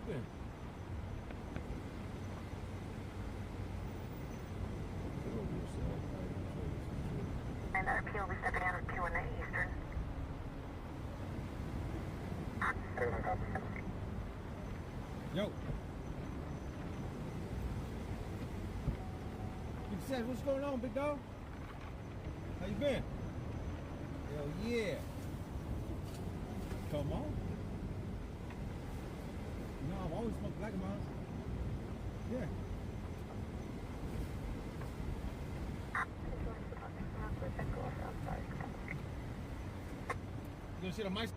been? And RP will be stepping out of 2 in the eastern. Yo. Big Seth, what's going on, big dog? How you been? Hell yeah. Come on. No, I've always smoked black amounts. Yeah. You gonna see the mice?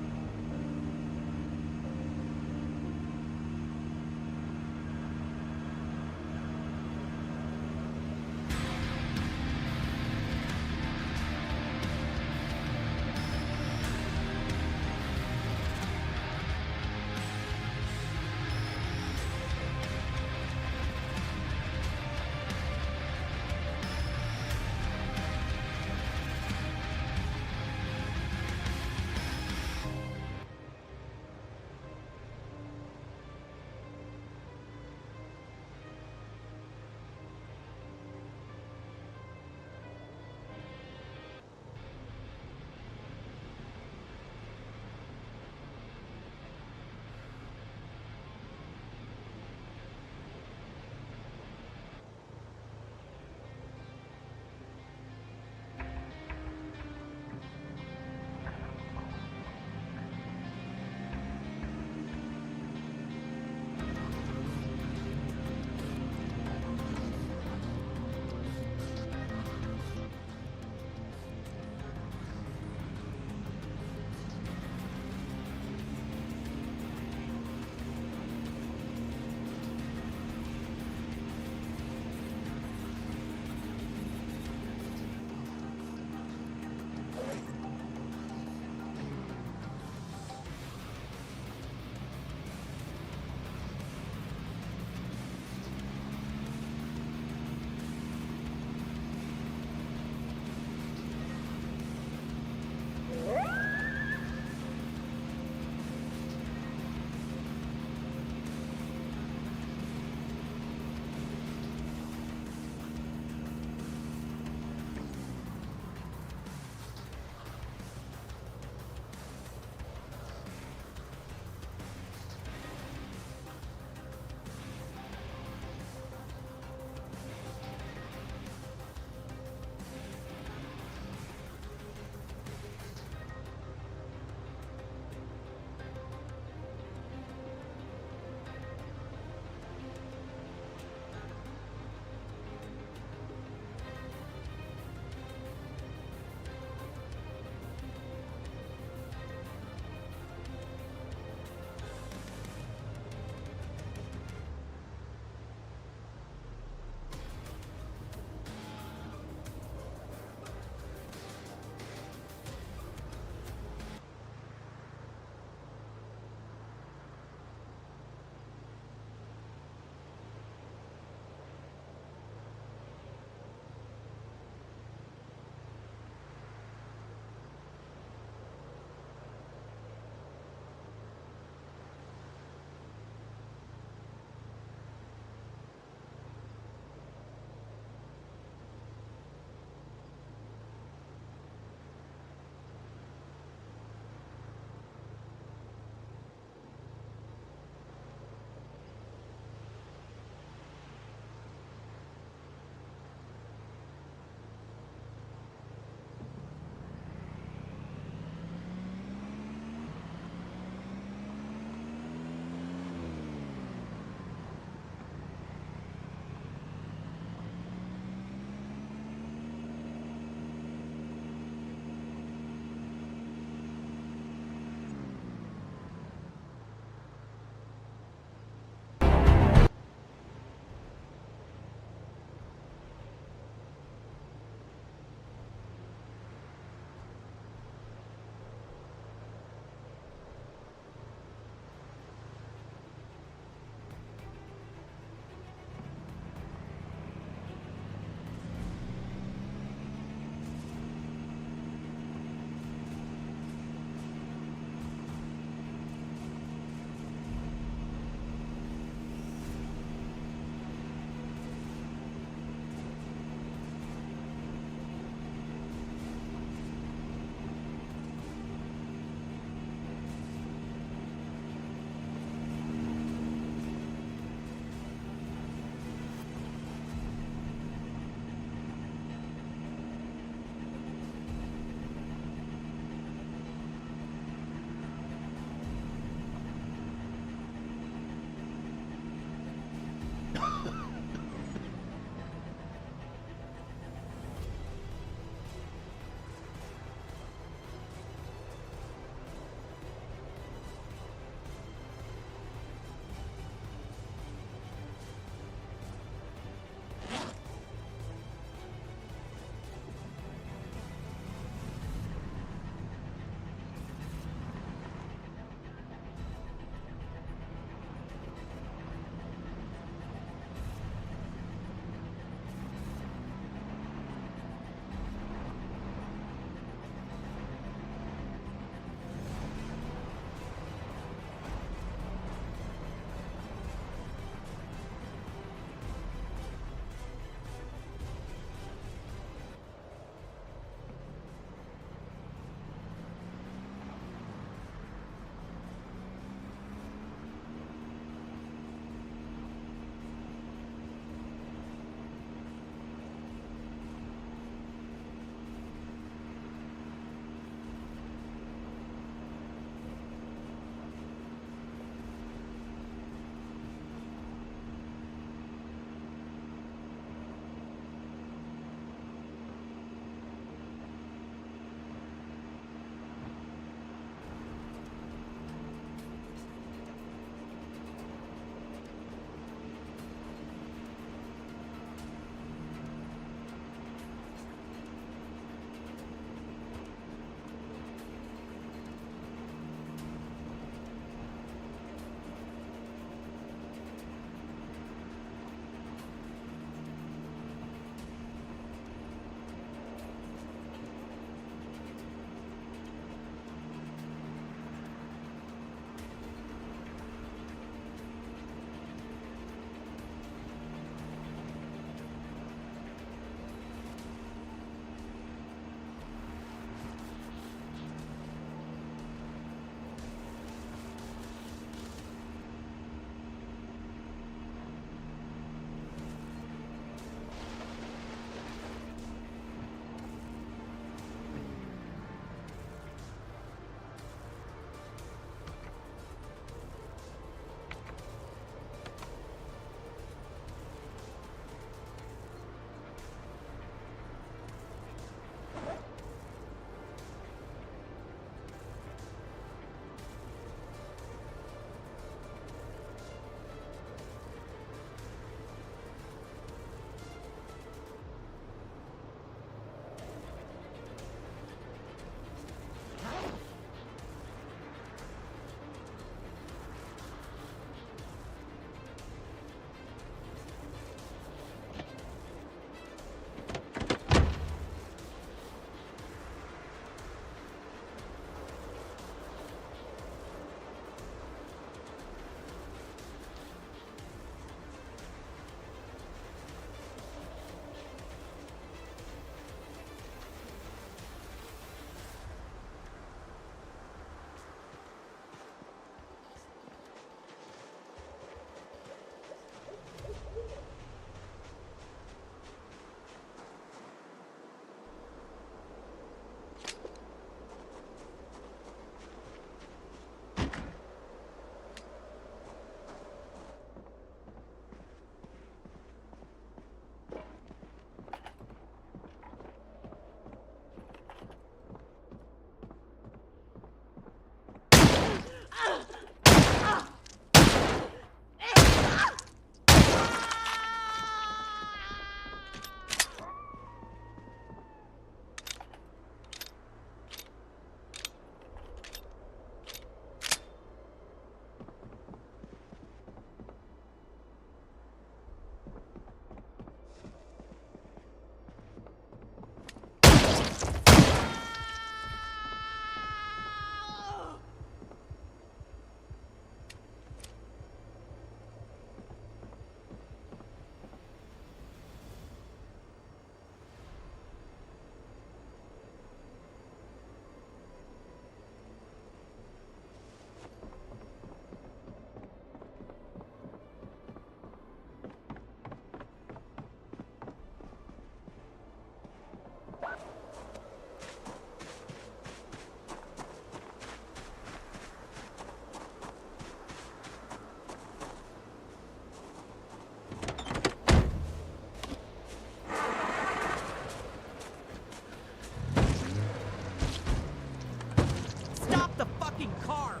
fucking car!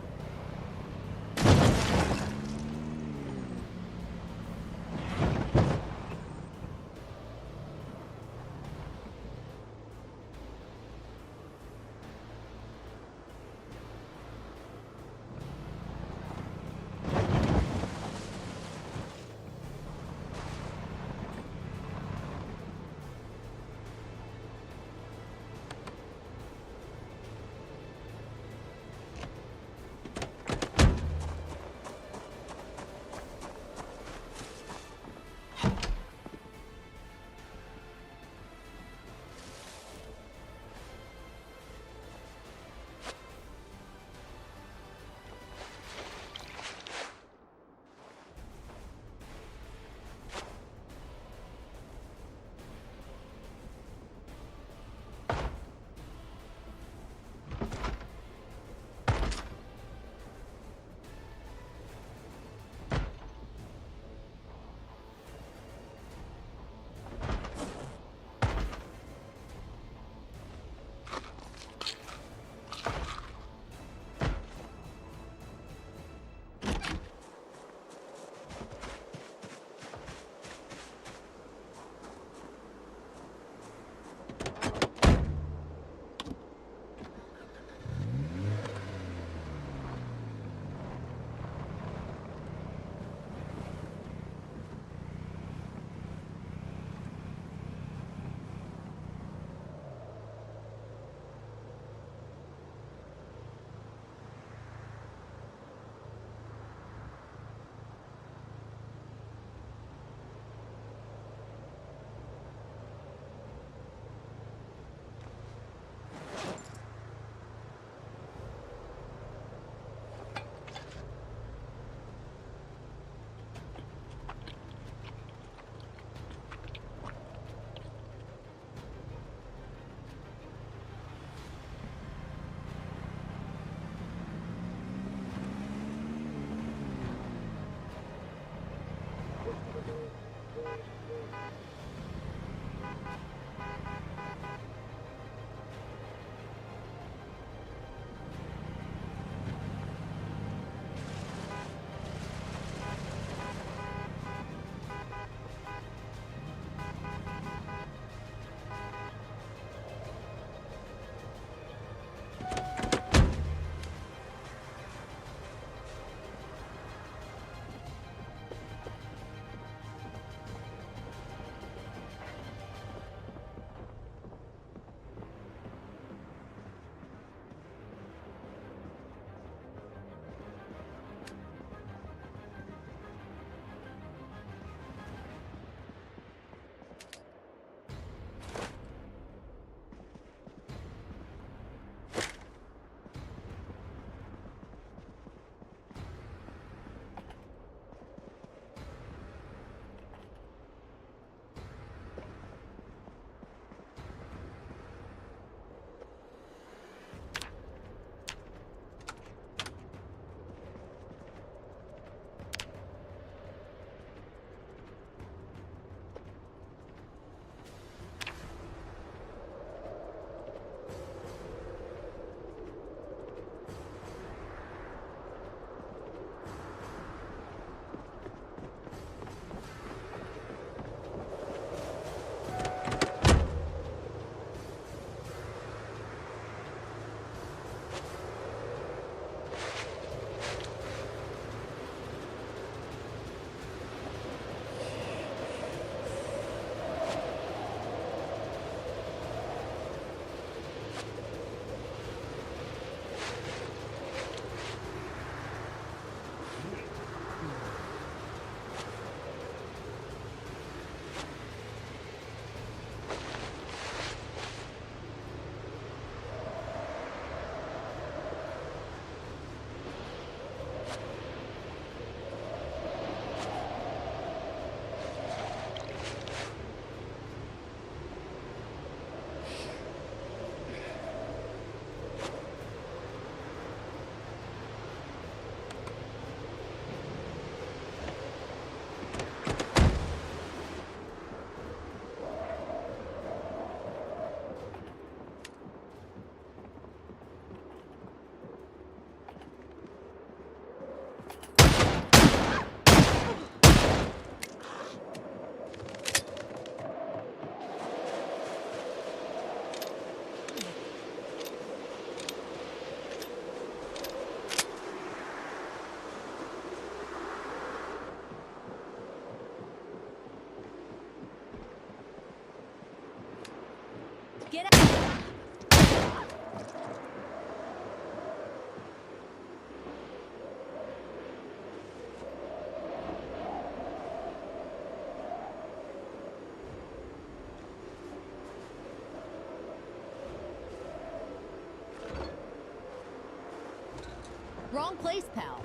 Wrong place, pal.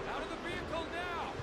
Out of the vehicle now!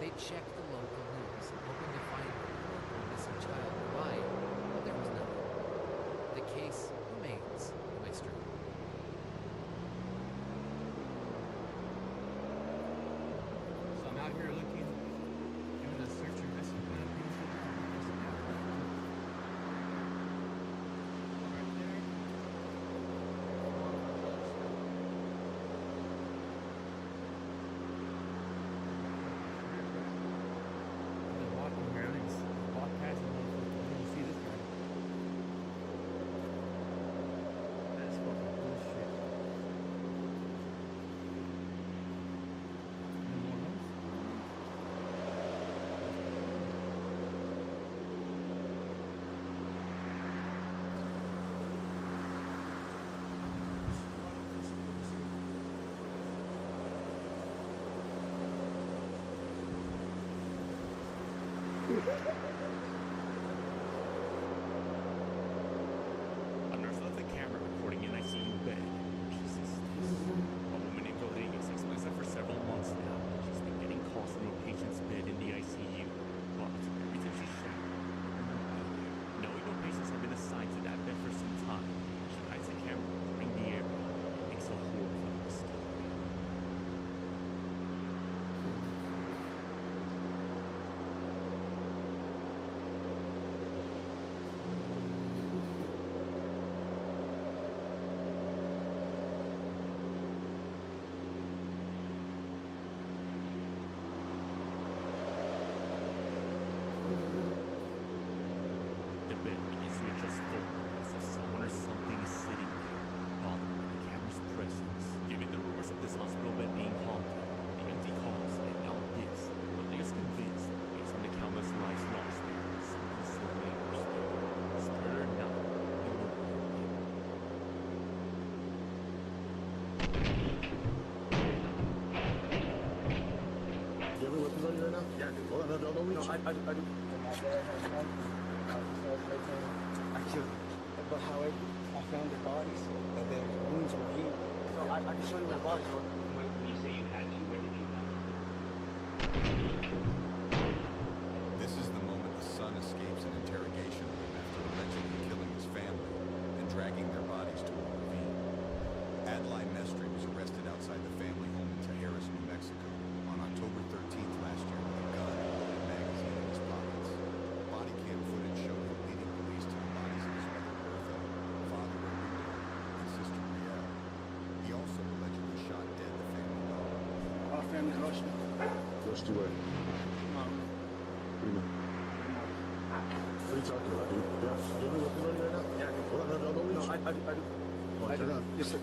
They checked the local news, hoping to find a local missing child nearby, but there was none. The case remains a mystery. So I'm out here looking, doing a search and rescue plan. Right there. I've been walking around and just walk past and you see this guy. That is fucking bullshit. Any more notes? A nurse left the camera recording an ICU bed. Jesus. A woman named Rodriguez explains that for several months now, she's been getting calls from a patient's bed in the ICU. But every time she's checked, knowing no patients have been assigned to that bed for some time, she hides the camera recording the area and makes a horrifying mistake. The bed begins to adjust forward as if someone or something is sitting there, bothered by the camera's presence. Given the rumors of this hospital bed being haunted, the empty calls, and now this, Rodriguez is convinced, based on the countless lives lost there, something slowly understood. Stir not, it will be again. You have any weapons on you right now? Yeah, I do. Hold on, don't reach. No, I do. My dad has one. I killed him. But however, I found the bodies and their wounds were healed. So I can show you where the bodies were. When you say you had to, where did you have to? This is the moment the son escapes an interrogation room after allegedly killing his family and dragging their bodies to a ravine. Adeline Mestre was arrested outside the family home in Tijeras, New Mexico on October 13th last year with a gun and a loaded magazine in his pockets. Body cam footage showed him leading police to the bodies of his mother Bertha, father Raimundo, and sister Brielle. He also allegedly shot dead the family dog. Our family rushed me. Rush to where? Mom. What do you mean? What are you talking about, dude? Yeah. Do you have any weapons on you right now? Yeah, I do. Hold on, don't reach. No, I do. Come on, turn up. Yes, sir.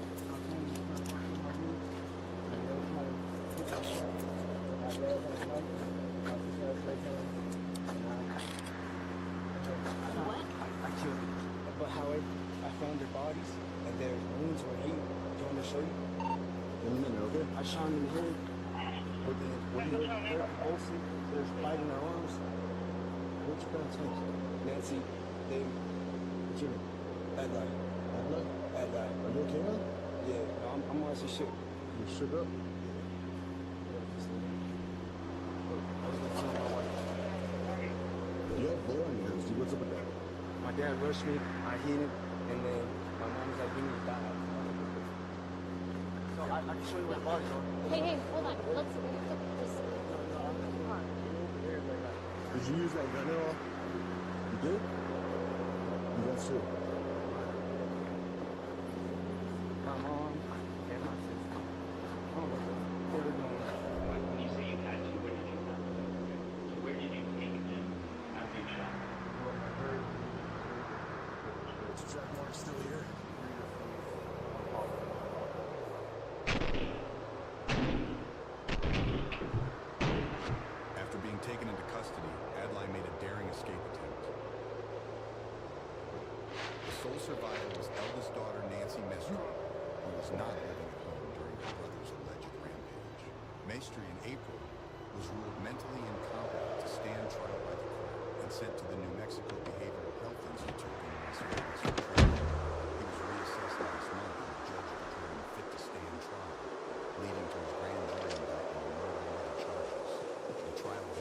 I killed them. But however, I found their bodies and their wounds were healed. Do you want me to show you? In a minute, okay? I shot them in the head. What do you have? They're pulsing. They're biting their arms. What's your parents' names? Nancy, David, What's your name? Adlai. Adla? Adlai. Are you okay now? Yeah, no, I'm on some shit. You shook up? I was gonna tell my wife. You have blood on your hands, dude. What's up with that? My dad rushed me, I hit him, and then my mom was like, "Give me the dog." So I can show you where the bodies are. Hey, hold on. Let's just. Did you use that gun at all? You did? You got two. My mom and my sister. I don't know. They were going. When you say you had to, where did you have to? So where did you take them after you shot? Is Jack Mark still here? After being taken into custody, Adeline made a daring escape attempt. The sole survivor was eldest daughter Nancy Mestre, who was not living at home during her brother's alleged rampage. Mestre in April was ruled mentally incompetent to stand trial by the court and sent to the New Mexico Behavioral Health Institute in Las Vegas for treatment. He was reassessed last month and the judge declared him fit to stand trial, leading to his grand jury indictment on murder and other charges. The trial was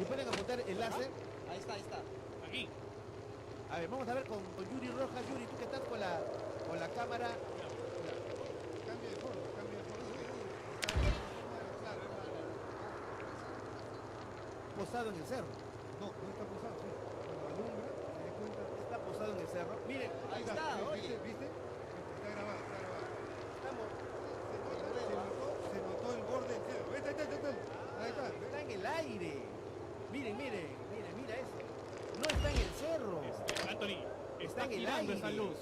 Si pueden apuntar el láser. Ahí está, ahí está. Aquí. A ver, vamos a ver con Yuri Rojas. Yuri, tú que estás con la cámara. Cambio de forma, cambio de forma. Claro, Posado en el cerro. no está posado, sí. Cuando alumbra, se da cuenta. Está posado en el cerro. Miren, Ahí está, oye. ¿Viste? Está grabado, está grabado. estamos. Se notó el borde del cerro. Ahí está. Está en el aire. Miren, mira eso. No está en el cerro. Anthony, Está en el aire. esa luz.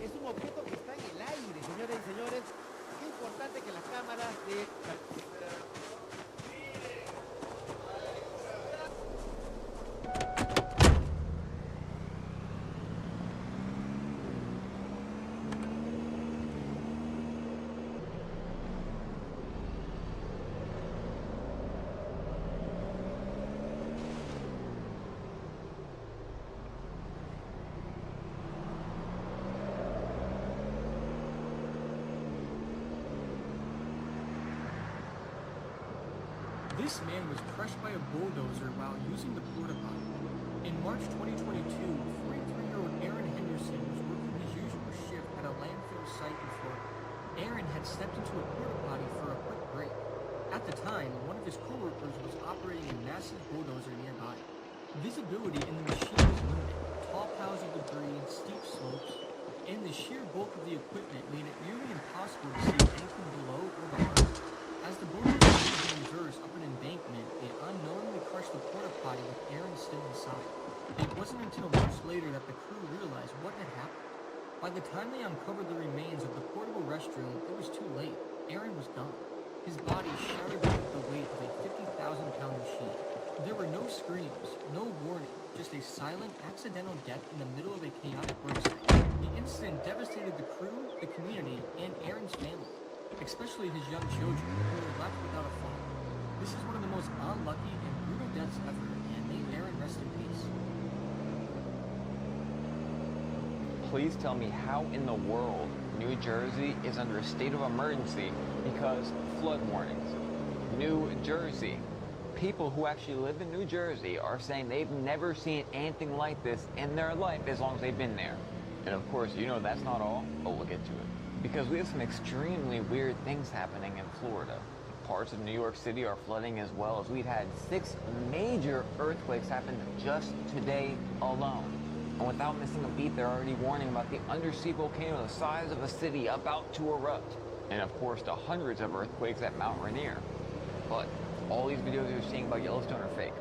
Es un objeto que está en el aire, señoras y señores. Qué importante que las cámaras de... This man was crushed by a bulldozer while using the porta potty. In March 2022, 43-year-old Aaron Henderson was working his usual shift at a landfill site in Florida. Aaron had stepped into a porta potty for a quick break. At the time, one of his coworkers was operating a massive bulldozer nearby. Visibility in the machine was limited. Tall piles of debris, steep slopes, and the sheer bulk of the equipment made it nearly impossible to see anything below or behind. As the bulldozer moved in reverse up an embankment, it unknowingly crushed the porta potty with Aaron still inside. It wasn't until much later that the crew realized what had happened. By the time they uncovered the remains of the portable restroom, it was too late. Aaron was gone. His body shattered beneath the weight of a 50,000-pound machine. There were no screams, no warning, just a silent, accidental death in the middle of a chaotic work site. The incident devastated the crew, the community, and Aaron's family, especially his young children, who were left without a father. This is one of the most unlucky and brutal deaths ever, and may Aaron rest in peace. Please tell me how in the world New Jersey is under a state of emergency because flood warnings. New Jersey. People who actually live in New Jersey are saying they've never seen anything like this in their life as long as they've been there. And of course, you know that's not all, but we'll get to it. Because we have some extremely weird things happening in Florida. Parts of New York City are flooding as well, as we've had 6 major earthquakes happen just today alone. And without missing a beat, they're already warning about the undersea volcano the size of a city about to erupt. And of course, the hundreds of earthquakes at Mount Rainier. But all these videos you're seeing about Yellowstone are fake.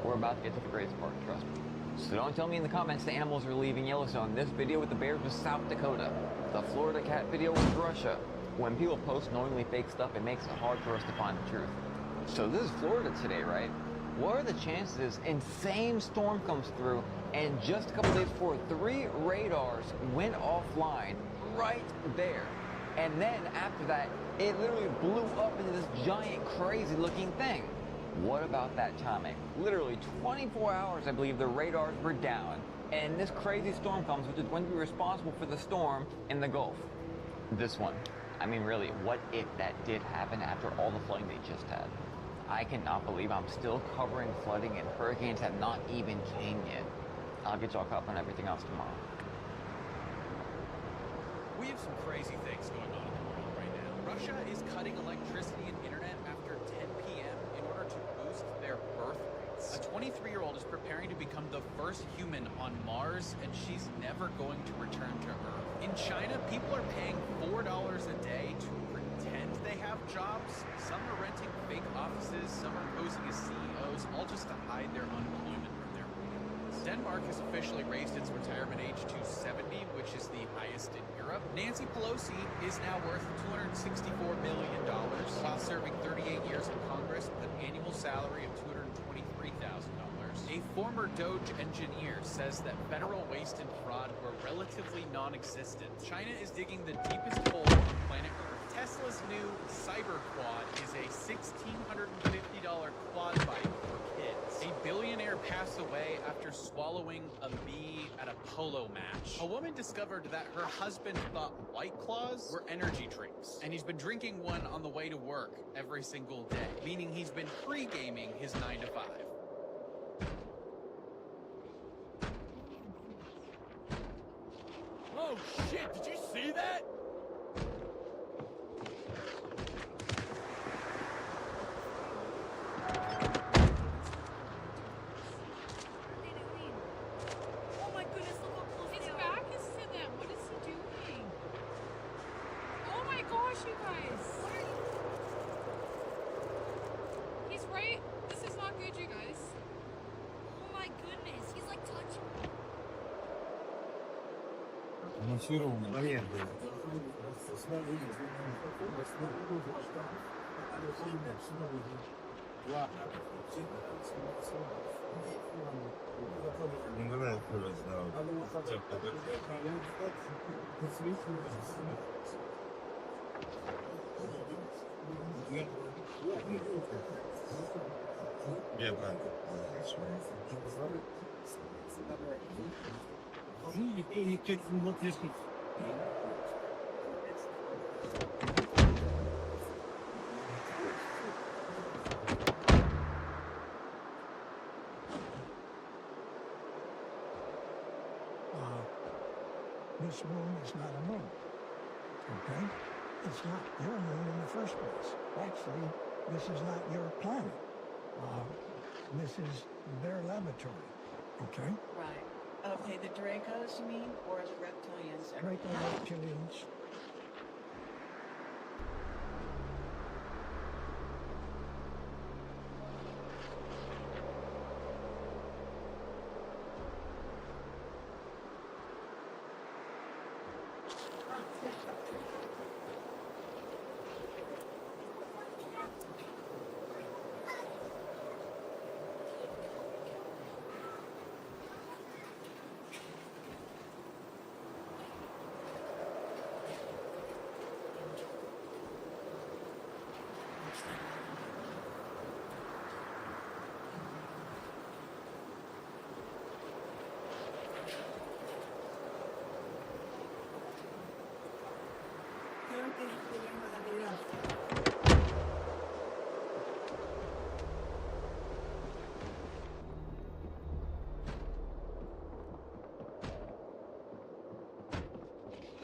We're about to get to the greatest part, trust me. So don't tell me in the comments the animals are leaving Yellowstone. This video with the bears was South Dakota. The Florida cat video was Russia. When people post knowingly fake stuff, it makes it hard for us to find the truth. So this is Florida today, right? What are the chances insane storm comes through and just a couple days before 3 radars went offline right there? And then after that, it literally blew up into this giant crazy looking thing. What about that timing? Literally 24 hours, I believe, the radars were down. And this crazy storm comes, which is going to be responsible for the storm in the Gulf. This one. I mean, really, what if that did happen after all the flooding they just had? I cannot believe I'm still covering flooding and hurricanes have not even came yet. I'll get y'all caught up on everything else tomorrow. We have some crazy things going on in the world right now. Russia is cutting electricity and internet after 10 p.m. in order to boost their birth rates. A 23-year-old is preparing to become the first human on Mars, and she's never going to return to Earth. In China, people are paying $4 a day to pretend they have jobs. Some are renting fake offices, some are posing as CEOs, all just to hide their unemployment from their realities. Denmark has officially raised its retirement age to 70, which is the highest in Europe. Nancy Pelosi is now worth $264 million, while serving 38 years in Congress with an annual salary of $223,000. A former Doge engineer says that federal waste and fraud were relatively non-existent. China is digging the deepest hole on planet Earth. Tesla's new Cyber Quad is a $1,650 quad bike for kids. A billionaire passed away after swallowing a bee at a polo match. A woman discovered that her husband thought White Claws were energy drinks, and he's been drinking one on the way to work every single day, meaning he's been pre-gaming his 9 to 5. Oh shit, did you see that? Oh my goodness, look how close his back is to them. What is he doing? Oh my gosh, you guys. He's right. This is not good, you guys. Oh my goodness. He's like touching me. This moon is not a moon, okay? It's not your moon in the first place. Actually, this is not your planet. This is their laboratory, okay? Right. Okay, the Dracos, you mean? Or the reptilians? Draco reptilians.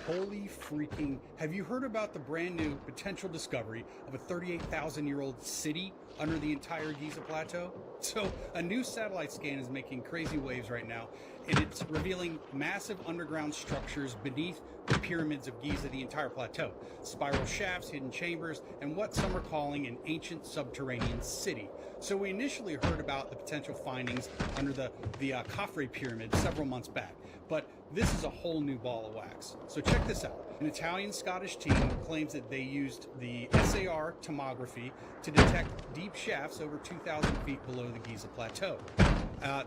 Holy freaking, have you heard about the brand new potential discovery of a 38,000-year-old city under the entire Giza Plateau? So a new satellite scan is making crazy waves right now, and it's revealing massive underground structures beneath the pyramids of Giza, the entire plateau. Spiral shafts, hidden chambers, and what some are calling an ancient subterranean city. So we initially heard about the potential findings under the Khafre pyramid several months back, but this is a whole new ball of wax. So check this out. An Italian-Scottish team claims that they used the SAR tomography to detect deep shafts over 2,000 feet below the Giza Plateau.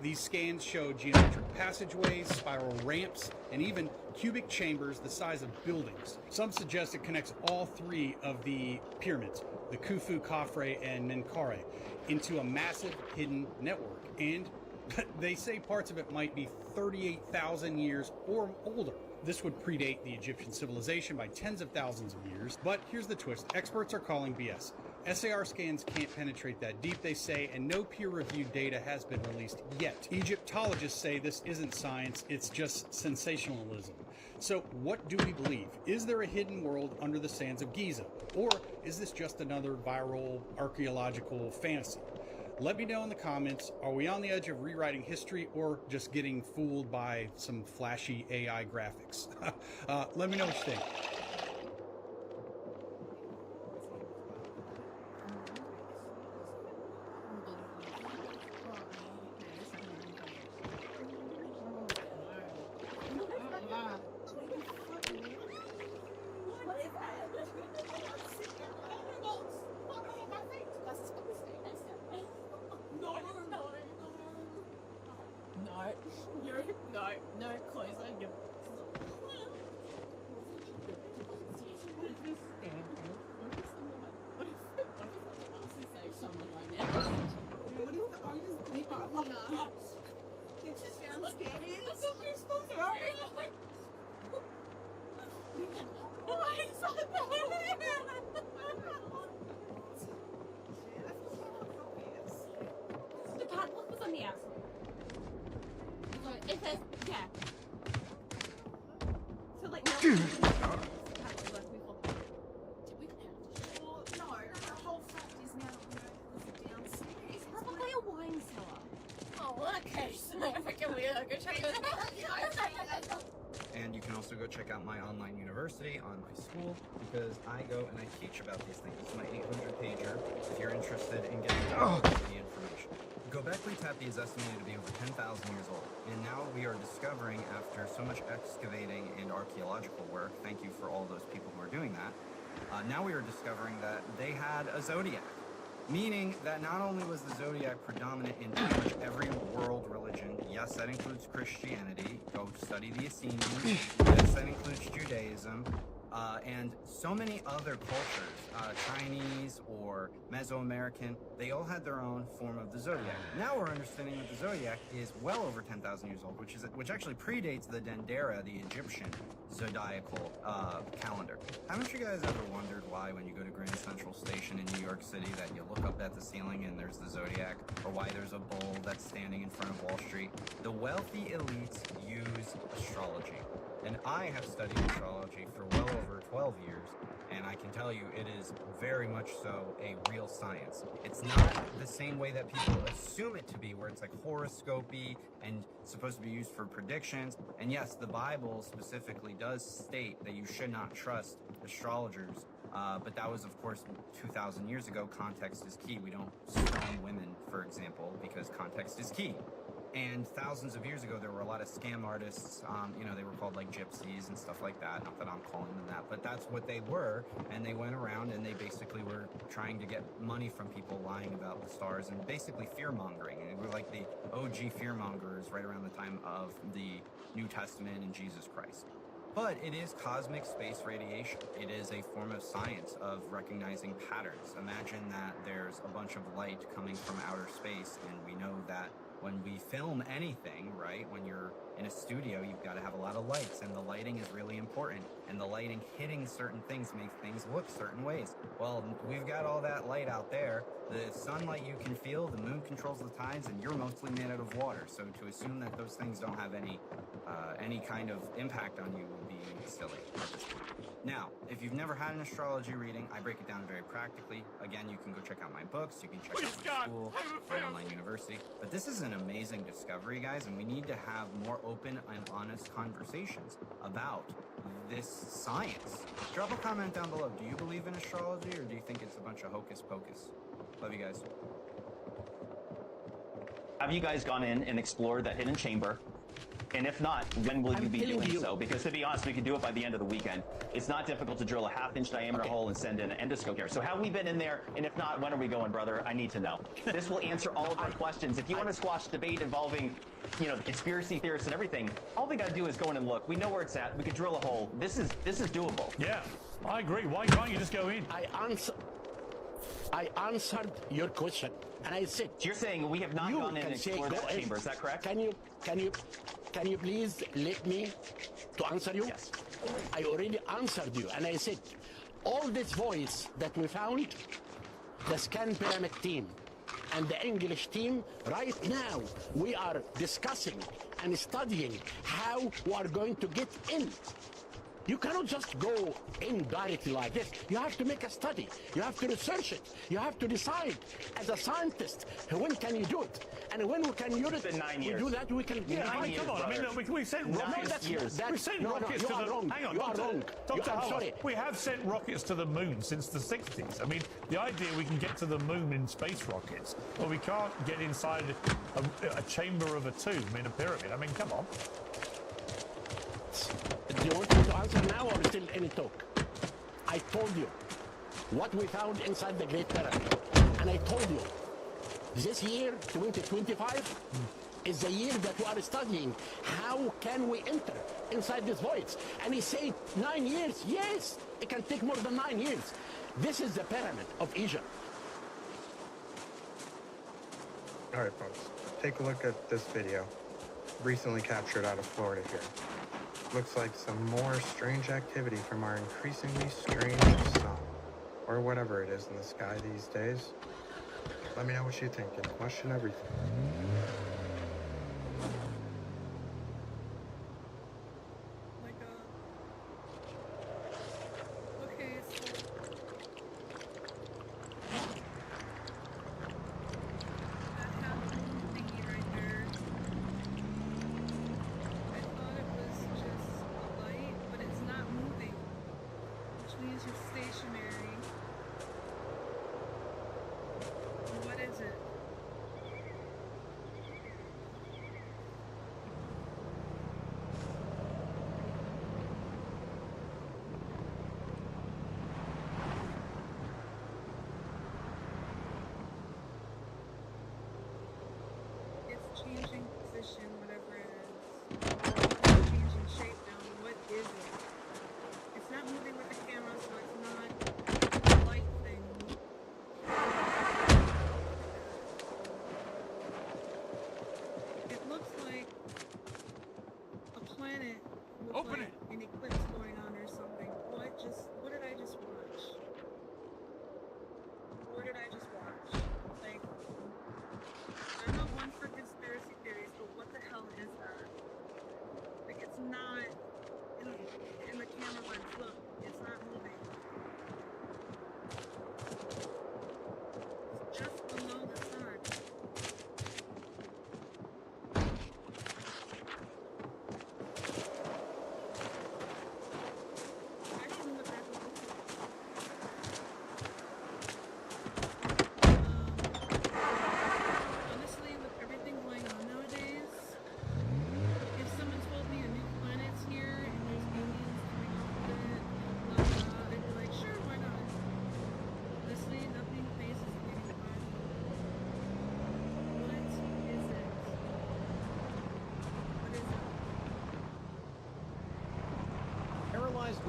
These scans show geometric passageways, spiral ramps, and even cubic chambers the size of buildings. Some suggest it connects all three of the pyramids, the Khufu, Khafre, and Menkaure, into a massive hidden network. And they say parts of it might be 38,000 years or older. This would predate the Egyptian civilization by tens of thousands of years. But here's the twist. Experts are calling BS. SAR scans can't penetrate that deep, they say, and no peer-reviewed data has been released yet. Egyptologists say this isn't science, it's just sensationalism. So what do we believe? Is there a hidden world under the sands of Giza? Or is this just another viral archaeological fantasy? Let me know in the comments, are we on the edge of rewriting history or just getting fooled by some flashy AI graphics? Let me know what you think. No, close. I give. Freaking weird. Go check it out. And you can also go check out my online university on my school, because I go and I teach about these things. It's my 800 pager if you're interested in getting the information. Göbekli Tepe is estimated to be over 10,000 years old, and now we are discovering, after so much excavating and archaeological work, thank you for all those people who are doing that, now we are discovering that they had a zodiac. Meaning that not only was the zodiac predominant in pretty much every world religion, yes, that includes Christianity, go study the Essenes, yes, that includes Judaism, and so many other cultures, Chinese or Mesoamerican, they all had their own form of the zodiac. Now we're understanding that the zodiac is well over 10,000 years old, which actually predates the Dendera, the Egyptian zodiacal calendar. Haven't you guys ever wondered why, when you go to Grand Central Station in New York City, that you look up at the ceiling and there's the zodiac, or why there's a bull that's standing in front of Wall Street? The wealthy elites use astrology. And I have studied astrology for well over 12 years, and I can tell you it is very much so a real science. It's not the same way that people assume it to be, where it's like horoscopy and supposed to be used for predictions. And yes, the Bible specifically does state that you should not trust astrologers, but that was, of course, 2,000 years ago. Context is key. We don't stone women, for example, because context is key. And thousands of years ago, there were a lot of scam artists, they were called like gypsies and stuff like that. Not that I'm calling them that, but that's what they were. And they went around and they basically were trying to get money from people, lying about the stars and basically fear-mongering. And they were like the OG fear-mongers right around the time of the New Testament and Jesus Christ. But it is cosmic space radiation. It is a form of science of recognizing patterns. Imagine that there's a bunch of light coming from outer space, and we know that when we film anything, right, when you're in a studio, you've got to have a lot of lights, and the lighting is really important, and the lighting hitting certain things makes things look certain ways. Well, we've got all that light out there. The sunlight you can feel, the moon controls the tides, and you're mostly made out of water. So to assume that those things don't have any kind of impact on you would be silly at this point. Now, if you've never had an astrology reading, I break it down very practically. Again, you can go check out my books, you can check out my school, my online university. But this is an amazing discovery, guys, and we need to have more open and honest conversations about this science. Drop a comment down below. Do you believe in astrology, or do you think it's a bunch of hocus pocus? Love you guys. Have you guys gone in and explored that hidden chamber? And if not, when will you be doing so? Because to be honest, we can do it by the end of the weekend. It's not difficult to drill a half-inch diameter hole and send in an endoscope here. So have we been in there? And if not, when are we going, brother? I need to know. This will answer all of our questions. If you want to squash debate involving, the conspiracy theorists and everything, all we got to do is go in and look. We know where it's at. We could drill a hole. This is doable. Yeah, I agree. Why can't you just go in? I answered your question, and I said. So you're saying we have not gone in and explored that chamber? Is that correct? Can you please let me to answer you? Yes. I already answered you, and I said, all this voice that we found, the Scan Pyramid team and the English team, right now, we are discussing and studying how we are going to get in. You cannot just go in directly like this. You have to make a study. You have to research it. You have to decide, as a scientist, when can you do it? And when we can use it, 9 years. we do that, we can... Come on, I mean, look, we sent rockets. We sent rockets to the... Hang on, Dr. Howard, we have sent rockets to the moon since the 60s. I mean, the idea we can get to the moon in space rockets, but we can't get inside a chamber of a tomb in a pyramid. I mean, come on. Do you want me to answer now or still any talk? I told you what we found inside the Great Pyramid. And I told you, this year, 2025, is the year that we are studying how can we enter inside this void. And he said 9 years. Yes, it can take more than 9 years. This is the Pyramid of Egypt. All right, folks, take a look at this video, recently captured out of Florida here. Looks like some more strange activity from our increasingly strange sun, or whatever it is in the sky these days. Let me know what you think and question everything.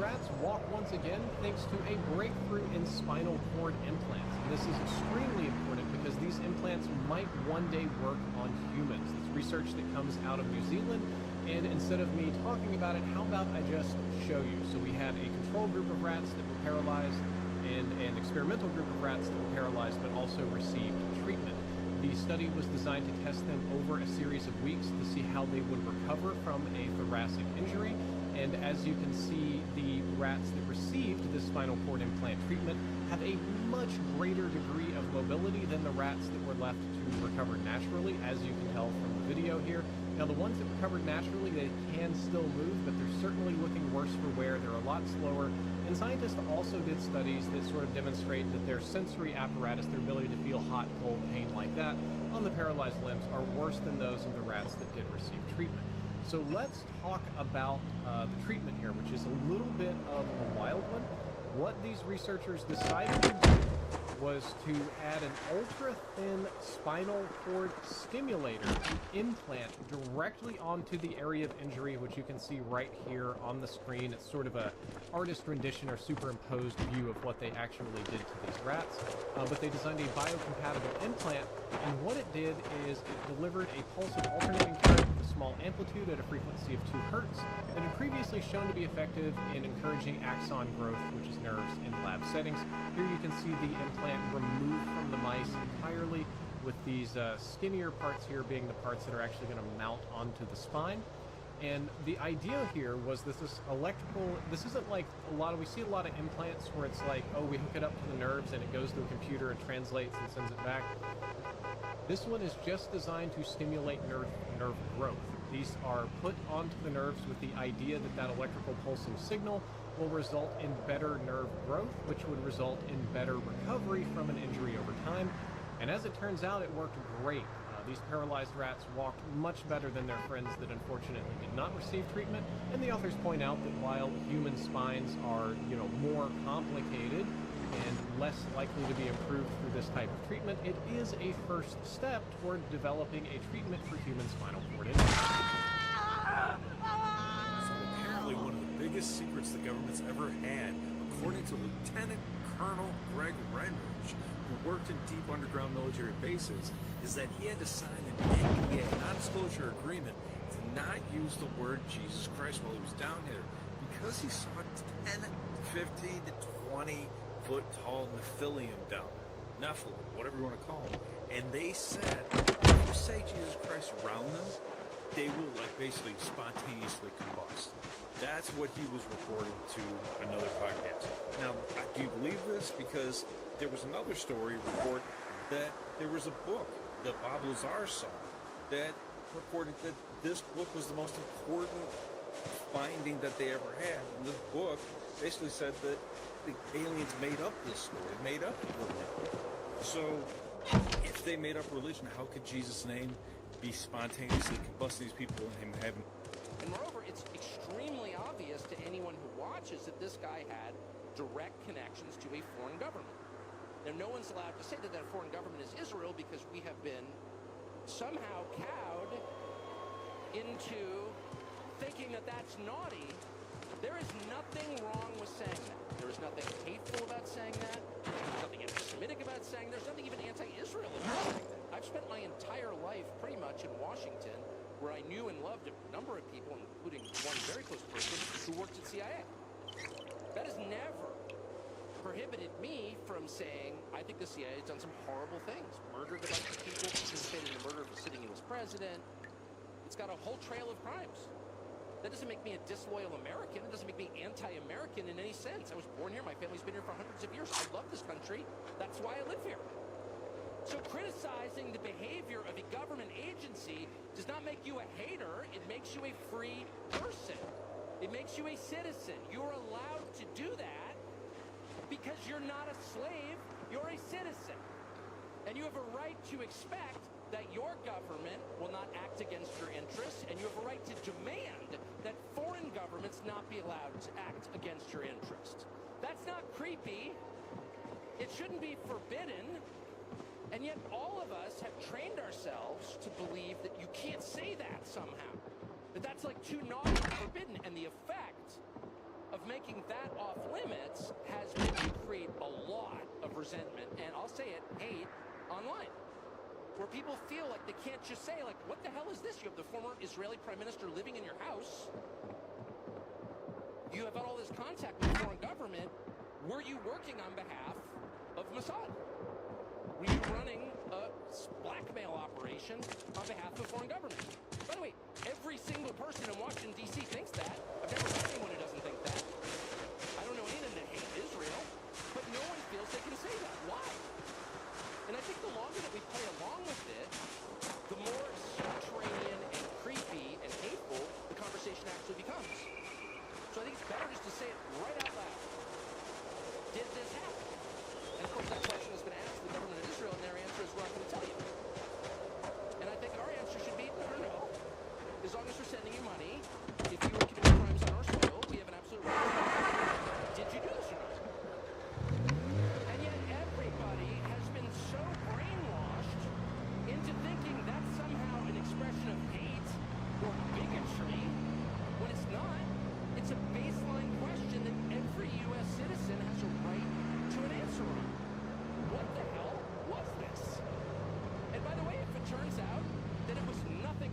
rats walk once again thanks to a breakthrough in spinal cord implants. And this is extremely important because these implants might one day work on humans. It's research that comes out of New Zealand, and instead of me talking about it, how about I just show you? So we had a control group of rats that were paralyzed and an experimental group of rats that were paralyzed but also received treatment. The study was designed to test them over a series of weeks to see how they would recover from a thoracic injury. And as you can see, the rats that received this spinal cord implant treatment have a much greater degree of mobility than the rats that were left to recover naturally, as you can tell from the video here. Now, the ones that recovered naturally, they can still move, but they're certainly looking worse for wear. They're a lot slower. And scientists also did studies that sort of demonstrate that their sensory apparatus, their ability to feel hot, cold, pain like that on the paralyzed limbs are worse than those of the rats that did receive treatment. So let's talk about the treatment here, which is a little bit of a wild one. What these researchers decided to do was to add an ultra-thin spinal cord stimulator implant directly onto the area of injury, which you can see right here on the screen. It's sort of a artist rendition or superimposed view of what they actually did to these rats. But they designed a biocompatible implant, and what it did is it delivered a pulse of alternating current with a small amplitude at a frequency of 2 hertz that had previously shown to be effective in encouraging axon growth, which is nerves in lab settings. Here you can see the implant removed from the mice entirely, with these skinnier parts here being the parts that are actually going to mount onto the spine. And the idea here was this is electrical. This isn't like we see a lot of implants where it's like, oh, we hook it up to the nerves and it goes to a computer and translates and sends it back. This one is just designed to stimulate nerve growth. These are put onto the nerves with the idea that that electrical pulsing signal will result in better nerve growth, which would result in better recovery from an injury over time. And as it turns out, it worked great. These paralyzed rats walked much better than their friends that unfortunately did not receive treatment. And the authors point out that while human spines are, more complicated and less likely to be improved through this type of treatment, it is a first step toward developing a treatment for human spinal cord injury. So apparently one of the biggest secrets the government's ever had, according to Lieutenant Colonel Greg Redridge, who worked in deep underground military bases, is that he had to sign an NDA, non-disclosure agreement, to not use the word Jesus Christ while he was down here, because he saw 10, 15 to 20 foot tall Nephilim down there. Nephilim, whatever you want to call them. And they said, if you say Jesus Christ around them, they will basically spontaneously combust. That's what he was reporting to another podcast. Now, do you believe this? Because there was another story report that there was a book that Bob Lazar saw that reported that this book was the most important finding that they ever had. And this book basically said that the aliens made up this story, made up religion. So if they made up religion, how could Jesus' name be spontaneously combusting these people and him having... And moreover, it's extremely obvious to anyone who watches that this guy had direct connections to a foreign government. Now, no one's allowed to say that that foreign government is Israel because we have been somehow cowed into thinking that that's naughty. There is nothing wrong with saying that. There is nothing hateful about saying that. There's nothing anti-Semitic about saying. There's nothing even anti-Israel about saying that. I've spent my entire life pretty much in Washington, where I knew and loved a number of people, including one very close person who worked at CIA. That has never prohibited me from saying, I think the CIA has done some horrible things. Murdered a bunch of people, participated in the murder of a sitting U.S. president. It's got a whole trail of crimes. That doesn't make me a disloyal American. It doesn't make me anti-American in any sense. I was born here. My family's been here for hundreds of years. I love this country. That's why I live here. So criticizing the behavior of a government agency does not make you a hater. It makes you a free person. It makes you a citizen. You're allowed to do that because you're not a slave. You're a citizen. And you have a right to expect that your government will not act against your interests, and you have a right to demand that foreign governments not be allowed to act against your interests. That's not creepy. It shouldn't be forbidden. And yet all of us have trained ourselves to believe that you can't say that somehow. That that's like too naughty and forbidden. And the effect of of making that off limits has been to create a lot of resentment, and I'll say it, hate online. Where people feel like they can't just say, like, what the hell is this? You have the former Israeli prime minister living in your house. You have had all this contact with the foreign government. Were you working on behalf of Mossad? Were you running a blackmail operation on behalf of foreign government? By the way, every single person in Washington, D.C. thinks that. I've never met anyone who doesn't think that. I don't know any of them that hate Israel, but no one feels they can say that. Why? And I think the longer that we play along with it, the more subterranean and creepy and hateful the conversation actually becomes. So I think it's better just to say it right out loud. Did this happen? And of course that question has been asked to the government of Israel, and their answer is, we're not going to tell you. And I think our answer should be, no. As long as we're sending you money, if you were committing crimes on our soil, we have an absolute right to know. Did you do this or not? And yet everybody has been so brainwashed into thinking that's somehow an expression of hate or bigotry, when it's not. It's a baseline question that every U.S. citizen has a right to an answer on. What the hell was this? And by the way, if it turns out that it was nothing...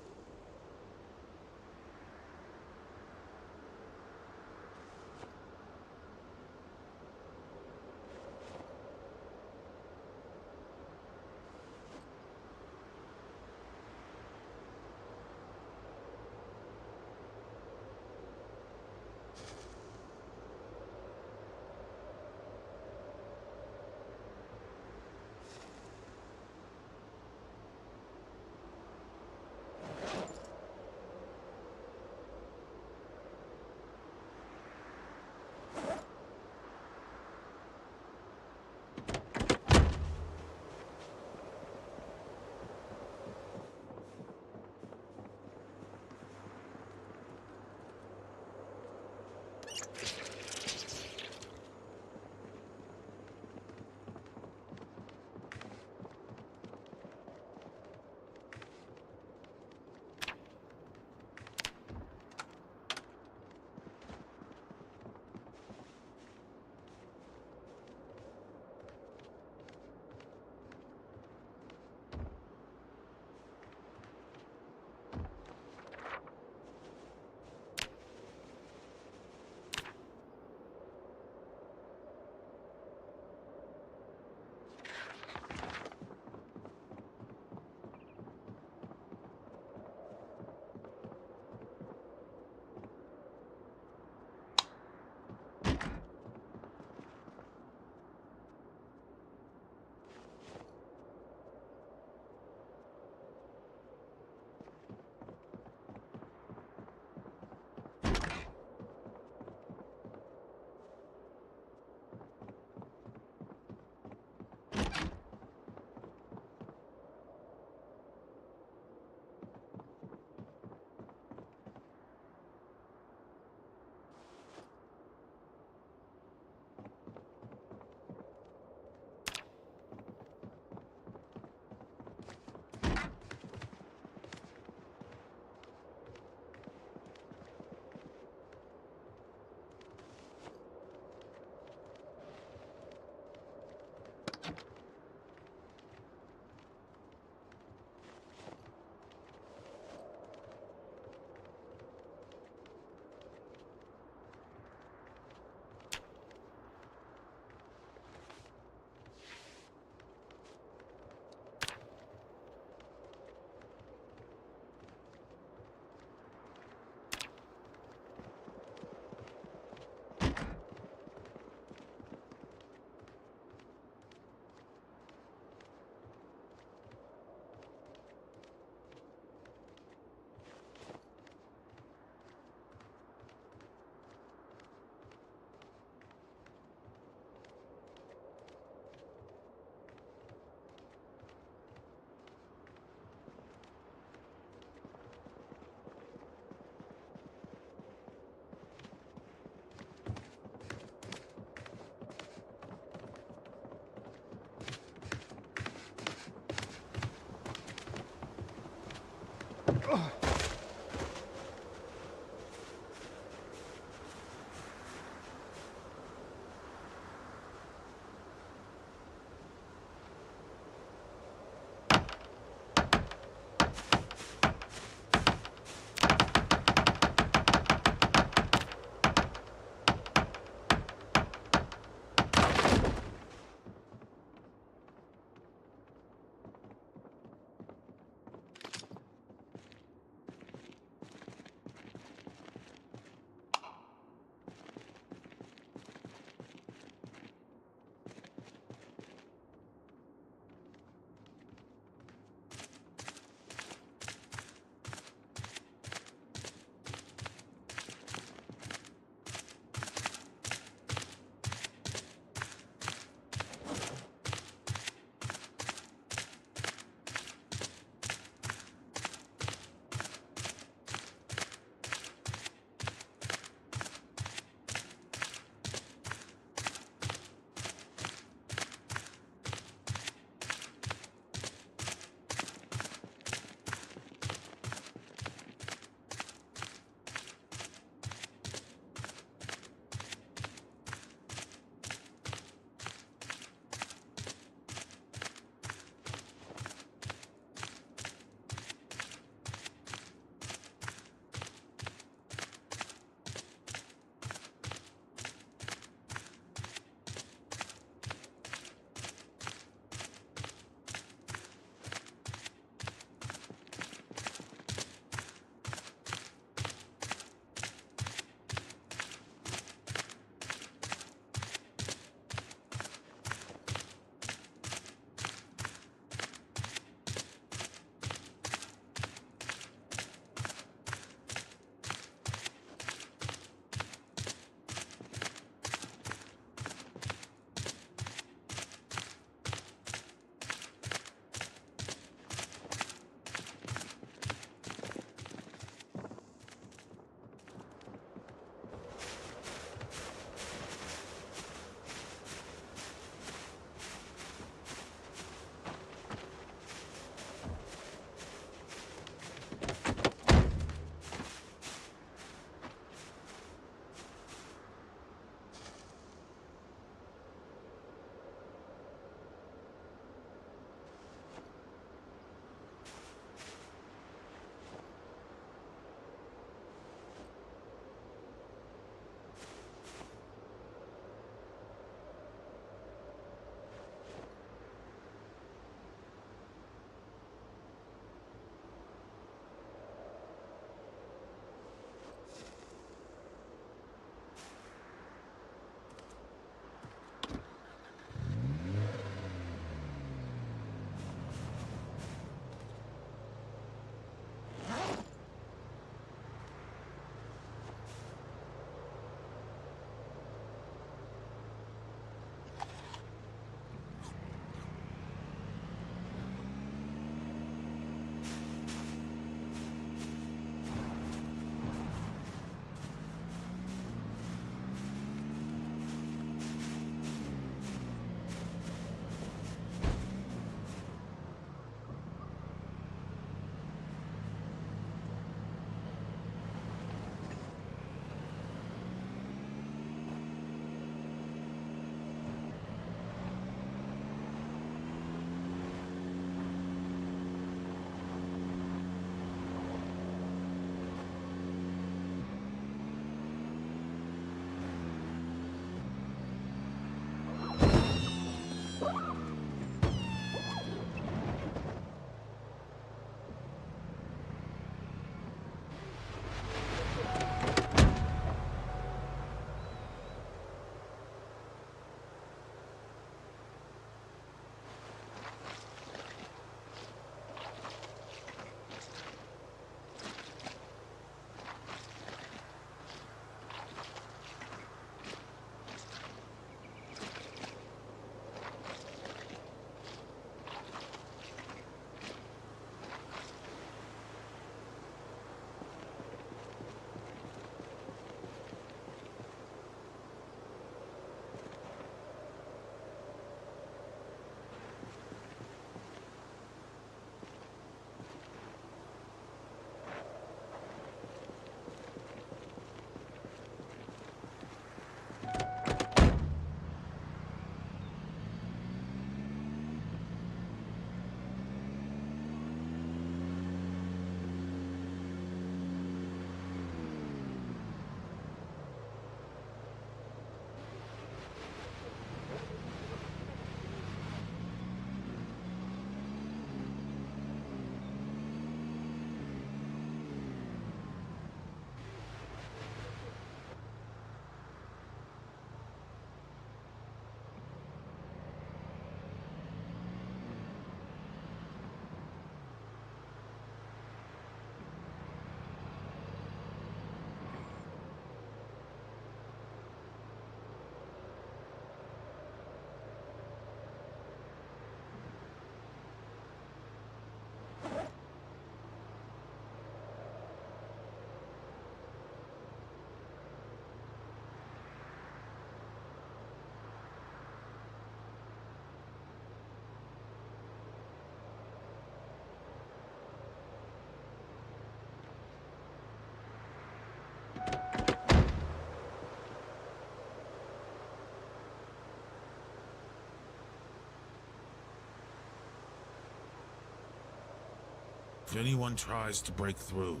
If anyone tries to break through,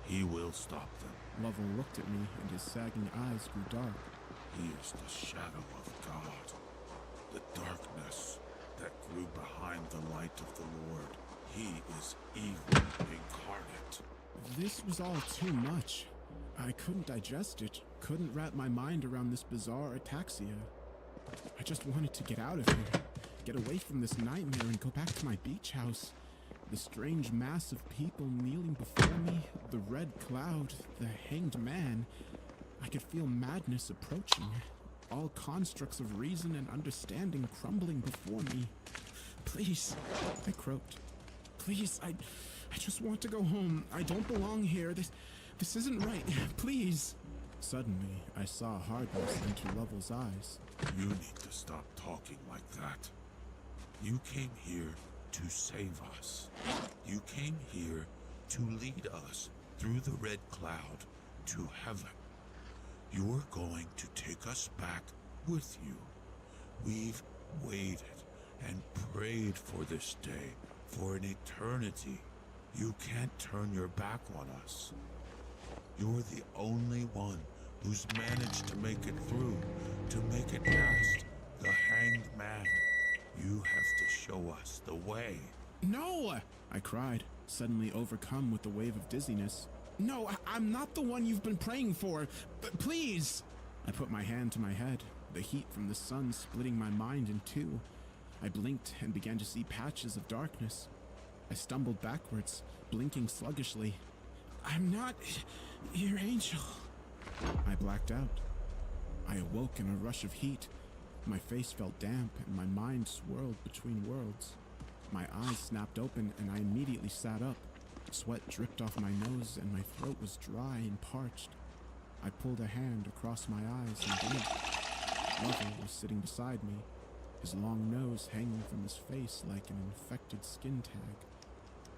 he will stop them. Lovell looked at me, and his sagging eyes grew dark. He is the shadow of God, the darkness that grew behind the light of the Lord. He is evil incarnate. This was all too much. I couldn't digest it, couldn't wrap my mind around this bizarre ataxia. I just wanted to get out of here, get away from this nightmare and go back to my beach house. The strange mass of people kneeling before me, the red cloud, the hanged man. I could feel madness approaching, all constructs of reason and understanding crumbling before me. Please, I croaked. Please, I just want to go home. I don't belong here. This isn't right. Please. Suddenly, I saw hardness enter Lovell's eyes. You need to stop talking like that. You came here to save us. You came here to lead us through the red cloud to heaven. You're going to take us back with you. We've waited and prayed for this day for an eternity. You can't turn your back on us. You're the only one who's managed to make it through, to make it past the hanged man. You have to show us the way. No! I cried, suddenly overcome with a wave of dizziness. No, I'm not the one you've been praying for. But please! I put my hand to my head, the heat from the sun splitting my mind in two. I blinked and began to see patches of darkness. I stumbled backwards, blinking sluggishly. I'm not your angel. I blacked out. I awoke in a rush of heat. My face felt damp and my mind swirled between worlds. My eyes snapped open and I immediately sat up. Sweat dripped off my nose and my throat was dry and parched. I pulled a hand across my eyes and blinked. Lovell was sitting beside me, his long nose hanging from his face like an infected skin tag.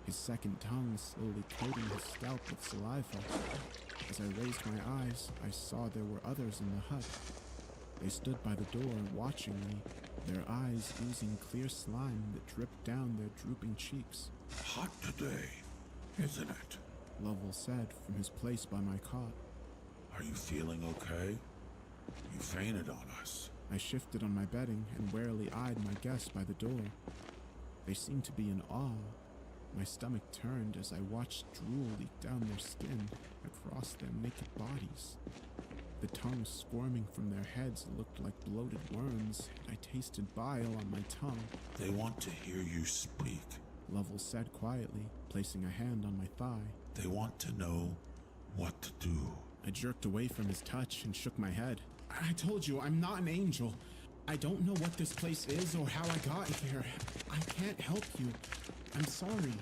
His second tongue slowly coating his scalp with saliva. As I raised my eyes, I saw there were others in the hut. They stood by the door watching me, their eyes oozing clear slime that dripped down their drooping cheeks. Hot today, isn't it? Lovell said from his place by my cot. Are you feeling okay? You fainted on us. I shifted on my bedding and warily eyed my guests by the door. They seemed to be in awe. My stomach turned as I watched drool leak down their skin across their naked bodies. The tongues squirming from their heads looked like bloated worms, and I tasted bile on my tongue. They want to hear you speak. Lovell said quietly, placing a hand on my thigh. They want to know what to do. I jerked away from his touch and shook my head. I told you, I'm not an angel. I don't know what this place is or how I got here. I can't help you. I'm sorry.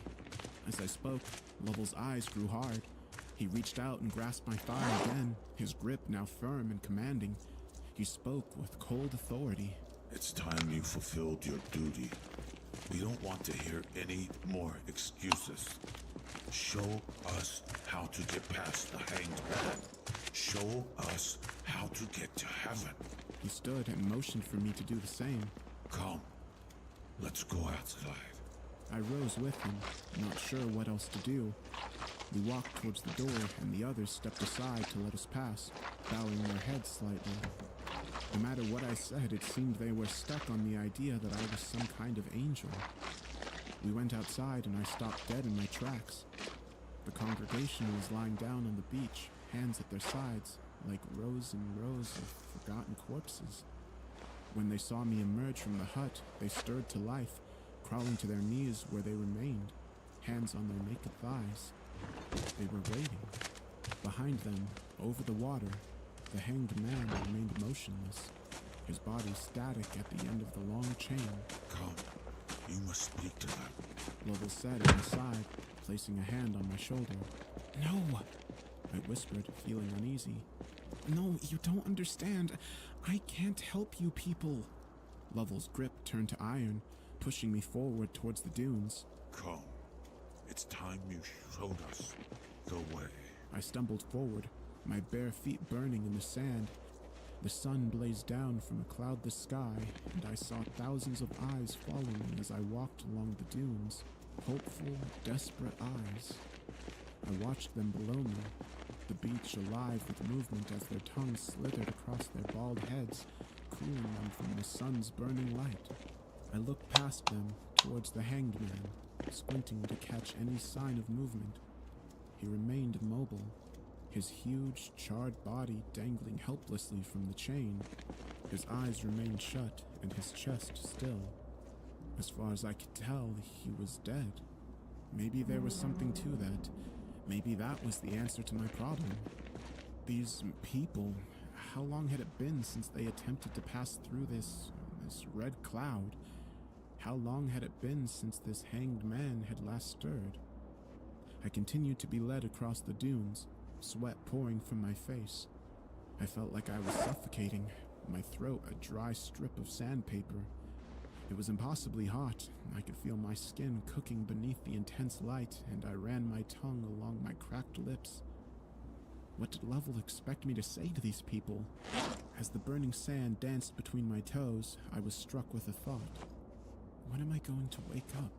As I spoke, Lovell's eyes grew hard. He reached out and grasped my thigh again, his grip now firm and commanding. He spoke with cold authority. It's time you fulfilled your duty. We don't want to hear any more excuses. Show us how to get past the hanged man. Show us how to get to heaven. He stood and motioned for me to do the same. Come, let's go outside. I rose with him, not sure what else to do. We walked towards the door, and the others stepped aside to let us pass, bowing their heads slightly. No matter what I said, it seemed they were stuck on the idea that I was some kind of angel. We went outside, and I stopped dead in my tracks. The congregation was lying down on the beach, hands at their sides, like rows and rows of forgotten corpses. When they saw me emerge from the hut, they stirred to life, crawling to their knees where they remained, hands on their naked thighs. They were waiting. Behind them, over the water, the hanged man remained motionless, his body static at the end of the long chain. Come, you must speak to them. Lovell said at my side, placing a hand on my shoulder. No, I whispered, feeling uneasy. No, you don't understand. I can't help you people. Lovell's grip turned to iron, pushing me forward towards the dunes. Come. It's time you showed us the way. I stumbled forward, my bare feet burning in the sand. The sun blazed down from a cloudless sky, and I saw thousands of eyes following me as I walked along the dunes. hopeful, desperate eyes. I watched them below me, the beach alive with movement as their tongues slithered across their bald heads, cooling them from the sun's burning light. I looked past them towards the hanged man, squinting to catch any sign of movement. He remained immobile, his huge, charred body dangling helplessly from the chain. His eyes remained shut and his chest still. As far as I could tell, he was dead. Maybe there was something to that. Maybe that was the answer to my problem. These people, how long had it been since they attempted to pass through this red cloud? How long had it been since this hanged man had last stirred? I continued to be led across the dunes, sweat pouring from my face. I felt like I was suffocating, my throat a dry strip of sandpaper. It was impossibly hot. I could feel my skin cooking beneath the intense light, and I ran my tongue along my cracked lips. What did Lovell expect me to say to these people? As the burning sand danced between my toes, I was struck with a thought. When am I going to wake up?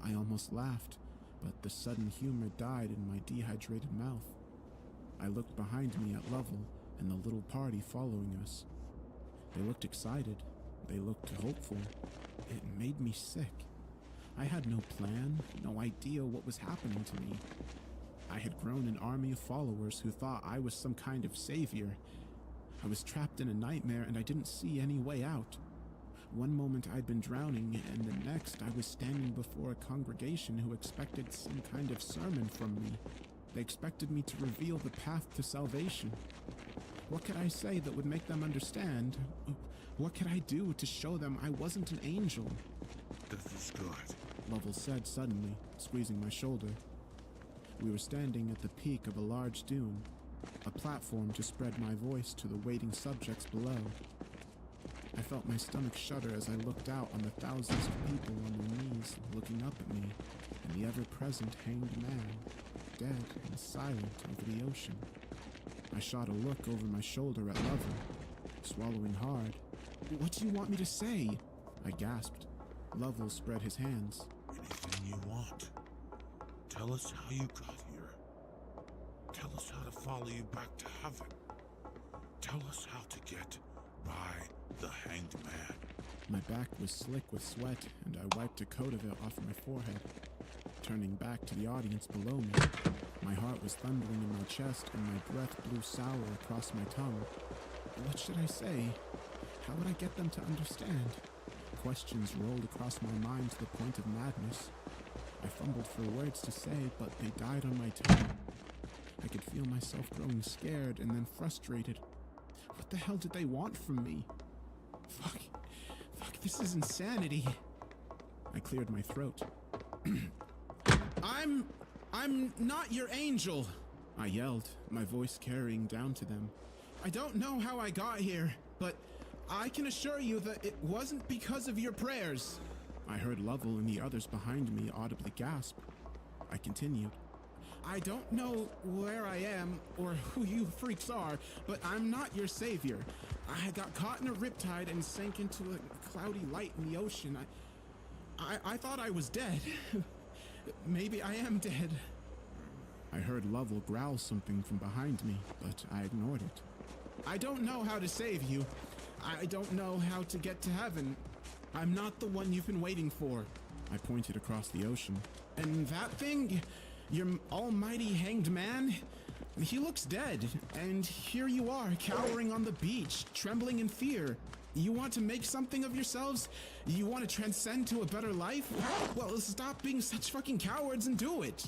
I almost laughed, but the sudden humor died in my dehydrated mouth. I looked behind me at Lovell and the little party following us. They looked excited. They looked hopeful. It made me sick. I had no plan, no idea what was happening to me. I had grown an army of followers who thought I was some kind of savior. I was trapped in a nightmare and I didn't see any way out. One moment I'd been drowning, and the next I was standing before a congregation who expected some kind of sermon from me. They expected me to reveal the path to salvation. What could I say that would make them understand? What could I do to show them I wasn't an angel? This is good, Lovell said suddenly, squeezing my shoulder. We were standing at the peak of a large dune, a platform to spread my voice to the waiting subjects below. I felt my stomach shudder as I looked out on the thousands of people on their knees looking up at me and the ever-present hanged man, dead and silent over the ocean. I shot a look over my shoulder at Lovell, swallowing hard. What do you want me to say? I gasped. Lovell spread his hands. Anything you want. Tell us how you got here. Tell us how to follow you back to heaven. Tell us how to get by the hanged man. My back was slick with sweat, and I wiped a coat of it off my forehead. Turning back to the audience below me, my heart was thundering in my chest and my breath blew sour across my tongue. What should I say? How would I get them to understand? Questions rolled across my mind to the point of madness. I fumbled for words to say, but they died on my tongue. I could feel myself growing scared and then frustrated. What the hell did they want from me? Fuck, this is insanity. I cleared my throat. I'm not your angel, I yelled, my voice carrying down to them. I don't know how I got here, but I can assure you that it wasn't because of your prayers. I heard Lovell and the others behind me audibly gasp. I continued. I don't know where I am or who you freaks are, but I'm not your savior. I got caught in a riptide and sank into a cloudy light in the ocean. I thought I was dead. Maybe I am dead. I heard Lovell growl something from behind me, but I ignored it. I don't know how to save you. I don't know how to get to heaven. I'm not the one you've been waiting for. I pointed across the ocean. And that thing, your almighty hanged man, he looks dead. And here you are, cowering on the beach, trembling in fear. You want to make something of yourselves? You want to transcend to a better life? Well, stop being such fucking cowards and do it.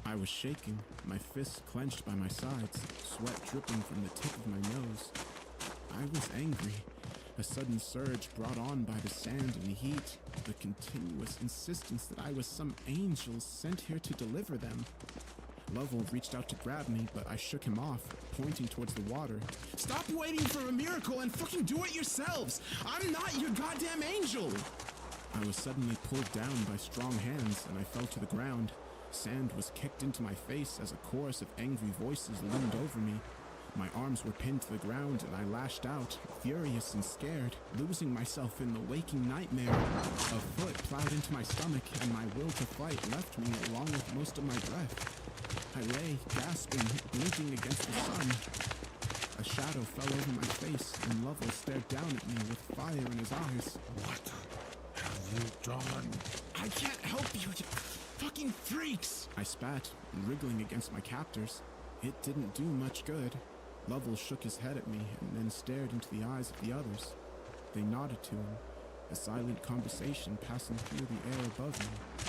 I was shaking, my fists clenched by my sides, sweat dripping from the tip of my nose. I was angry. A sudden surge brought on by the sand and heat, the continuous insistence that I was some angel sent here to deliver them. Lovell reached out to grab me, but I shook him off, pointing towards the water. Stop waiting for a miracle and fucking do it yourselves! I'm not your goddamn angel! I was suddenly pulled down by strong hands and I fell to the ground. Sand was kicked into my face as a chorus of angry voices loomed over me. My arms were pinned to the ground and I lashed out, furious and scared, losing myself in the waking nightmare. A foot plowed into my stomach and my will to fight left me along with most of my breath. I lay, gasping, blinking against the sun. A shadow fell over my face and Lovell stared down at me with fire in his eyes. What have you done? I can't help you fucking freaks! I spat, wriggling against my captors. It didn't do much good. Lovell shook his head at me and then stared into the eyes of the others. They nodded to him, a silent conversation passing through the air above me.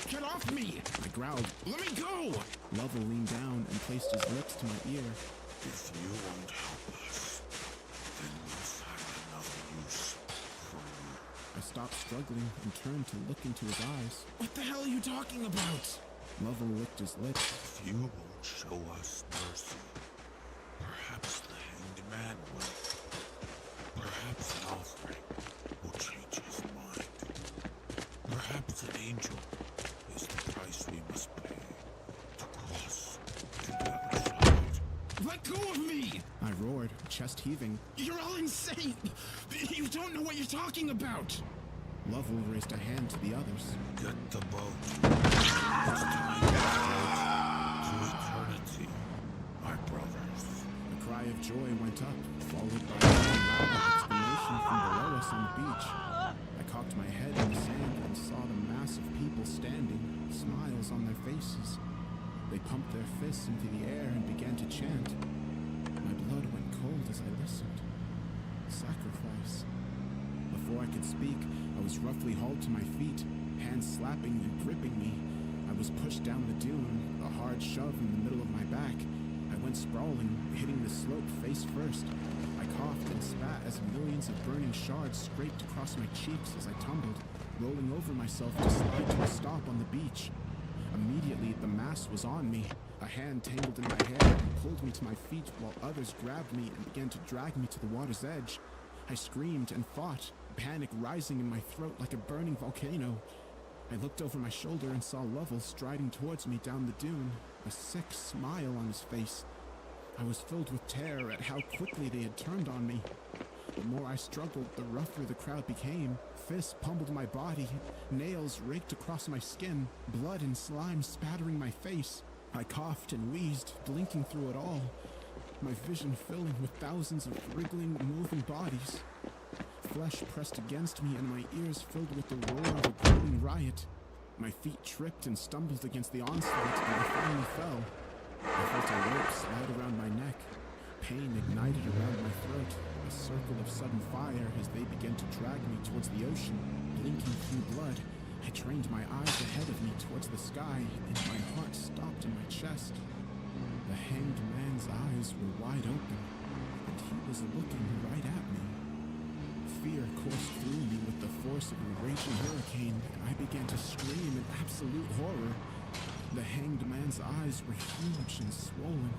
Get off me! I growled. Let me go! Lovell leaned down and placed his lips to my ear. If you won't help us, then we'll find another use for you. I stopped struggling and turned to look into his eyes. What the hell are you talking about? Lovell licked his lips. If you won't show us mercy, perhaps the Hanged Man will. Perhaps Alfred will change his mind. Perhaps an angel is the price we must pay to cross to the other side. Let go of me! I roared, chest heaving. You're all insane! You don't know what you're talking about! Lovell raised a hand to the others. Get the boat. It's time to eternity, my brothers. A cry of joy went up, followed by a loud exclamation from below us on the beach. I cocked my head in the sand and saw the mass of people standing, smiles on their faces. They pumped their fists into the air and began to chant. My blood went cold as I listened. Sacrifice. Before I could speak, I was roughly hauled to my feet, hands slapping and gripping me. I was pushed down the dune, a hard shove in the middle of my back. I went sprawling, hitting the slope face first. I coughed and spat as millions of burning shards scraped across my cheeks as I tumbled, rolling over myself to slide to a stop on the beach. Immediately, the mass was on me. A hand tangled in my hair and pulled me to my feet while others grabbed me and began to drag me to the water's edge. I screamed and fought, panic rising in my throat like a burning volcano. I looked over my shoulder and saw Lovell striding towards me down the dune, a sick smile on his face. I was filled with terror at how quickly they had turned on me. The more I struggled, the rougher the crowd became. Fists pummeled my body, nails raked across my skin, blood and slime spattering my face. I coughed and wheezed, blinking through it all, my vision filling with thousands of wriggling, moving bodies. Flesh pressed against me and my ears filled with the roar of a growing riot. My feet tripped and stumbled against the onslaught and I finally fell. I felt a rope slide around my neck. Pain ignited around my throat, a circle of sudden fire as they began to drag me towards the ocean. Blinking through blood, I trained my eyes ahead of me towards the sky and my heart stopped in my chest. The Hanged Man's eyes were wide open, and he was looking right at me. Fear coursed through me with the force of a raging hurricane, and I began to scream in absolute horror. The Hanged Man's eyes were huge and swollen,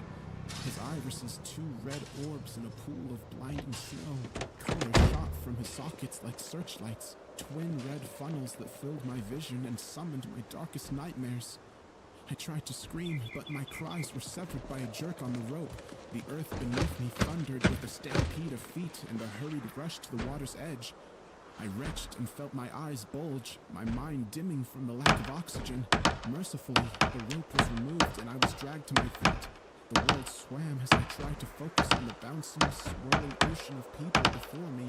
his irises two red orbs in a pool of blinding snow. Color shot from his sockets like searchlights, twin red funnels that filled my vision and summoned my darkest nightmares. I tried to scream, but my cries were severed by a jerk on the rope. The earth beneath me thundered with a stampede of feet and a hurried rush to the water's edge. I retched and felt my eyes bulge, my mind dimming from the lack of oxygen. Mercifully, the rope was removed and I was dragged to my feet. The world swam as I tried to focus on the bouncing, swirling ocean of people before me.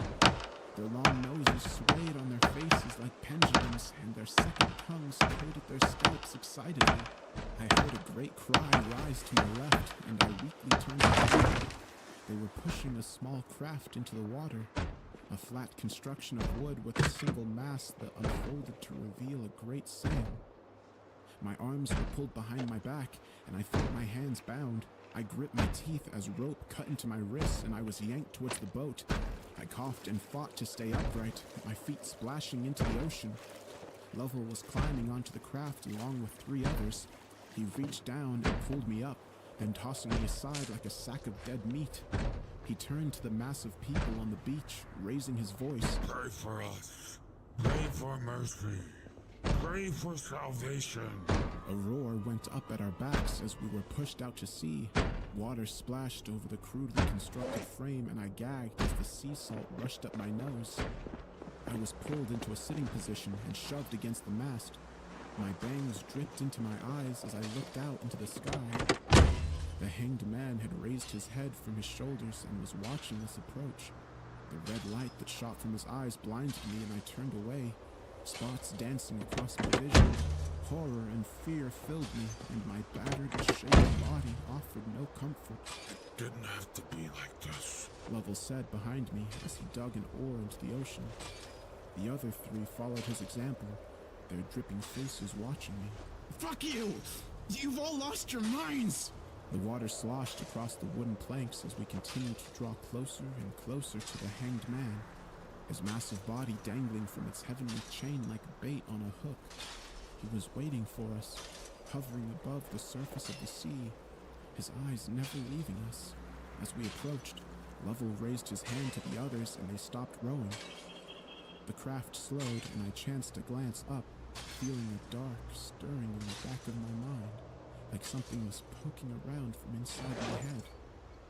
Their long noses swayed on their faces like pendulums, and their second tongues toed at their scalps excitedly. I heard a great cry rise to my left, and I weakly turned to the right. They were pushing a small craft into the water, a flat construction of wood with a single mast that unfolded to reveal a great sail. My arms were pulled behind my back, and I felt my hands bound. I gripped my teeth as rope cut into my wrists, and I was yanked towards the boat. I coughed and fought to stay upright, my feet splashing into the ocean. Lovell was climbing onto the craft along with three others. He reached down and pulled me up, then tossing me aside like a sack of dead meat. He turned to the mass of people on the beach, raising his voice. Pray for us. Pray for mercy. Pray for salvation. A roar went up at our backs as we were pushed out to sea. Water splashed over the crudely constructed frame, and I gagged as the sea salt rushed up my nose. I was pulled into a sitting position and shoved against the mast. My bangs dripped into my eyes as I looked out into the sky. The hanged man had raised his head from his shoulders and was watching us approach. The red light that shot from his eyes blinded me, and I turned away, spots dancing across my vision. Horror and fear filled me, and my battered, shaken body offered no comfort. It didn't have to be like this, Lovell said behind me as he dug an oar into the ocean. The other three followed his example, their dripping faces watching me. Fuck you! You've all lost your minds! The water sloshed across the wooden planks as we continued to draw closer and closer to the hanged man, his massive body dangling from its heavenly chain like bait on a hook. He was waiting for us, hovering above the surface of the sea, his eyes never leaving us. As we approached, Lovell raised his hand to the others and they stopped rowing. The craft slowed and I chanced to glance up, feeling a dark stirring in the back of my mind, like something was poking around from inside my head.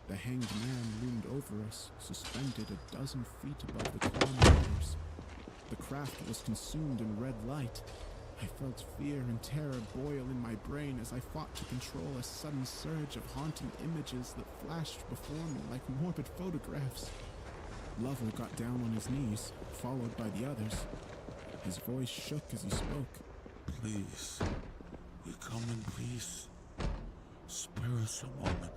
The hanged man loomed over us, suspended a dozen feet above the calm waters. The craft was consumed in red light. I felt fear and terror boil in my brain as I fought to control a sudden surge of haunting images that flashed before me like morbid photographs. Lovell got down on his knees, followed by the others. His voice shook as he spoke. Please, we come in peace. Spare us a moment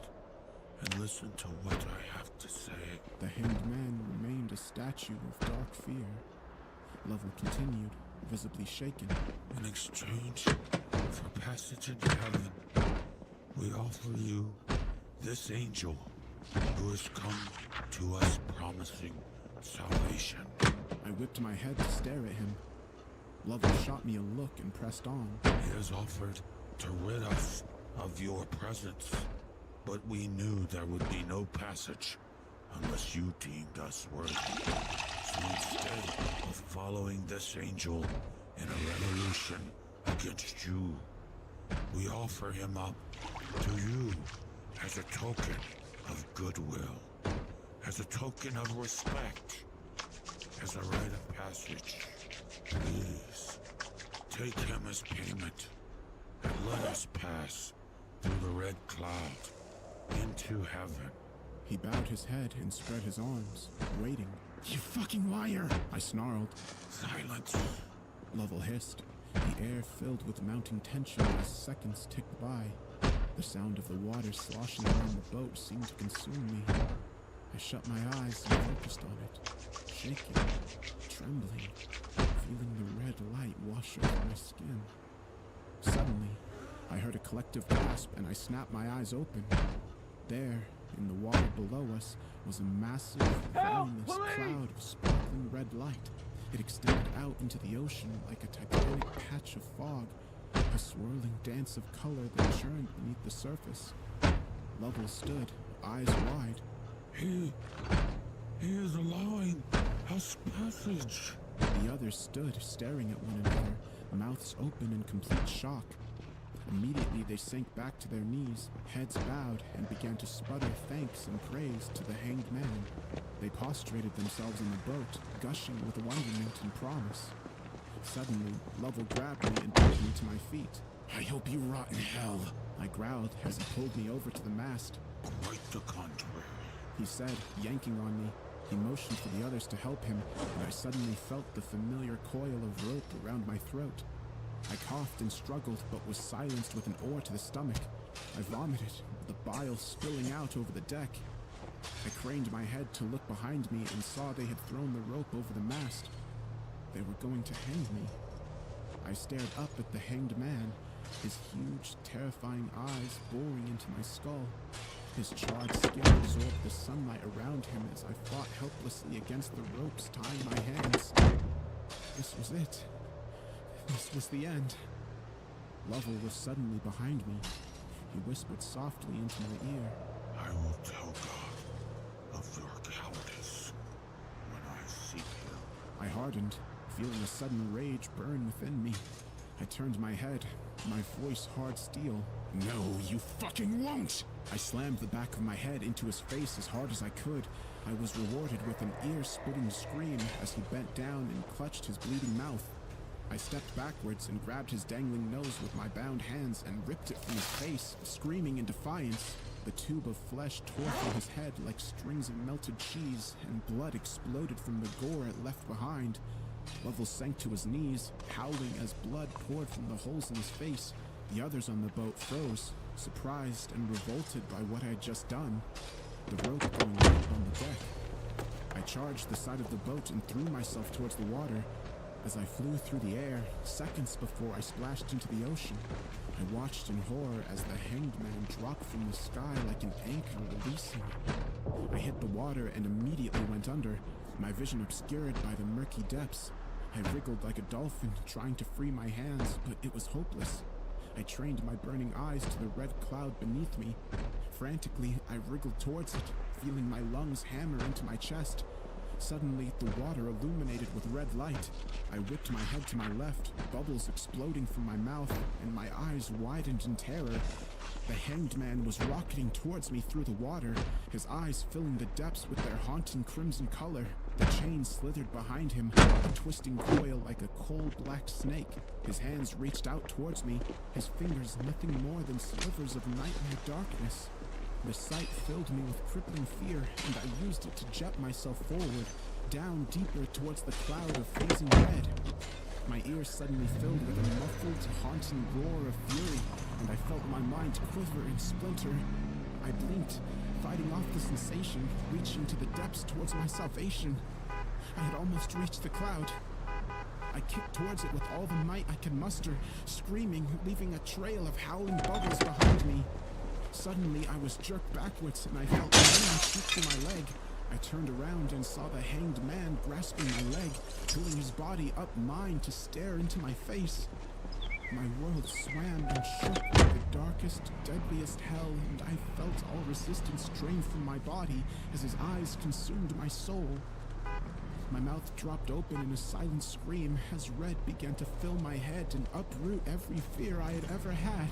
and listen to what I have to say. The hanged man remained a statue of dark fear. Lovell continued, visibly shaken. In exchange for passage into heaven, we offer you this angel who has come to us promising salvation. I whipped my head to stare at him. Lovell shot me a look and pressed on. He has offered to rid us of your presence, but we knew there would be no passage unless you deemed us worthy. So instead of following this angel in a revolution against you, we offer him up to you as a token of goodwill, as a token of respect, as a rite of passage. Please, take him as payment and let us pass through the red cloud into heaven. He bowed his head and spread his arms, waiting. You fucking liar! I snarled. Silence! Lovell hissed, the air filled with mounting tension as seconds ticked by. The sound of the water sloshing around the boat seemed to consume me. I shut my eyes and focused on it, shaking, trembling, feeling the red light wash over my skin. Suddenly, I heard a collective gasp and I snapped my eyes open. There, in the water below us, was a massive, voluminous cloud of sparkling red light. It extended out into the ocean like a titanic patch of fog, a swirling dance of color that churned beneath the surface. Lovell stood, eyes wide. He is allowing us passage. The others stood, staring at one another, mouths open in complete shock. Immediately they sank back to their knees, heads bowed, and began to sputter thanks and praise to the hanged man. They prostrated themselves in the boat, gushing with wonderment and promise. Suddenly, Lovell grabbed me and pulled me to my feet. I hope you rot in hell, I growled as he pulled me over to the mast. Quite the contrary, he said, yanking on me. He motioned for the others to help him, and I suddenly felt the familiar coil of rope around my throat. I coughed and struggled, but was silenced with an oar to the stomach. I vomited, the bile spilling out over the deck. I craned my head to look behind me and saw they had thrown the rope over the mast. They were going to hang me. I stared up at the hanged man, his huge, terrifying eyes boring into my skull. His charred skin absorbed the sunlight around him as I fought helplessly against the ropes tying my hands. This was it. This was the end. Lovell was suddenly behind me. He whispered softly into my ear. I will tell God of your cowardice when I see him. I hardened, feeling a sudden rage burn within me. I turned my head, my voice hard steel. No, you fucking won't! I slammed the back of my head into his face as hard as I could. I was rewarded with an ear-splitting scream as he bent down and clutched his bleeding mouth. I stepped backwards and grabbed his dangling nose with my bound hands and ripped it from his face, screaming in defiance. The tube of flesh tore from his head like strings of melted cheese, and blood exploded from the gore it left behind. Lovell sank to his knees, howling as blood poured from the holes in his face. The others on the boat froze, surprised and revolted by what I had just done. The rope going limp on the deck. I charged the side of the boat and threw myself towards the water. As I flew through the air, seconds before I splashed into the ocean, I watched in horror as the hanged man dropped from the sky like an anchor releasing. I hit the water and immediately went under, my vision obscured by the murky depths. I wriggled like a dolphin, trying to free my hands, but it was hopeless. I trained my burning eyes to the red cloud beneath me. Frantically, I wriggled towards it, feeling my lungs hammer into my chest. Suddenly, the water illuminated with red light. I whipped my head to my left, bubbles exploding from my mouth, and my eyes widened in terror. The hanged man was rocketing towards me through the water, his eyes filling the depths with their haunting crimson color. The chain slithered behind him, a twisting coil like a coal-black snake. His hands reached out towards me, his fingers nothing more than slivers of nightmare darkness. The sight filled me with crippling fear, and I used it to jet myself forward, down deeper towards the cloud of phasing red. My ears suddenly filled with a muffled, haunting roar of fury, and I felt my mind quiver and splinter. I blinked, fighting off the sensation, reaching to the depths towards my salvation. I had almost reached the cloud. I kicked towards it with all the might I could muster, screaming, leaving a trail of howling bubbles behind me. Suddenly, I was jerked backwards, and I felt pain shoot through my leg. I turned around and saw the hanged man grasping my leg, pulling his body up mine to stare into my face. My world swam and shook like the darkest, deadliest hell, and I felt all resistance drain from my body as his eyes consumed my soul. My mouth dropped open in a silent scream as red began to fill my head and uproot every fear I had ever had.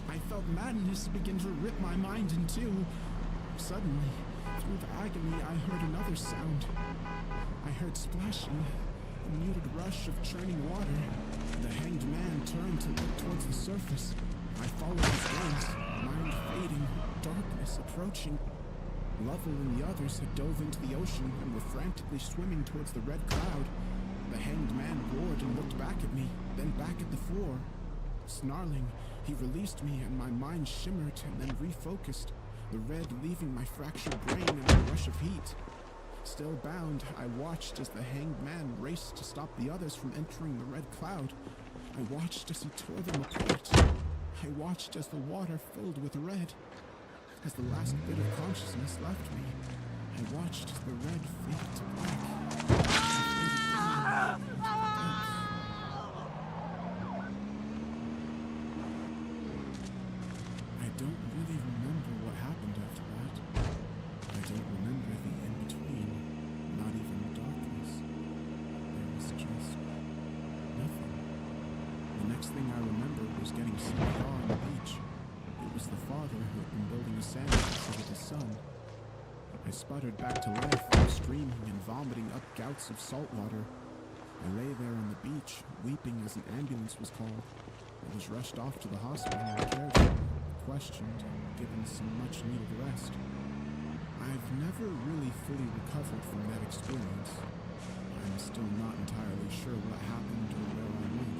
I felt madness begin to rip my mind in two. Suddenly, through the agony, I heard another sound. I heard splashing, a muted rush of churning water. The hanged man turned to look towards the surface. I followed his gaze, mind fading, darkness approaching. Lovell and the others had dove into the ocean and were frantically swimming towards the red cloud. The hanged man roared and looked back at me, then back at the floor. Snarling, he released me and my mind shimmered and then refocused, the red leaving my fractured brain in a rush of heat. Still bound, I watched as the hanged man raced to stop the others from entering the red cloud. I watched as he tore them apart. I watched as the water filled with red. As the last bit of consciousness left me, I watched as the red faded to black. I don't really remember what happened after that. I don't remember the in-between, not even darkness. There was just nothing. The next thing I remember was getting sick on the beach. It was the father who had been building a sandcastle with his son. I sputtered back to life, screaming and vomiting up gouts of salt water. I lay there on the beach, weeping as an ambulance was called. I was rushed off to the hospital and cared for, questioned, and given some much-needed rest. I've never really fully recovered from that experience. I'm still not entirely sure what happened or where I went.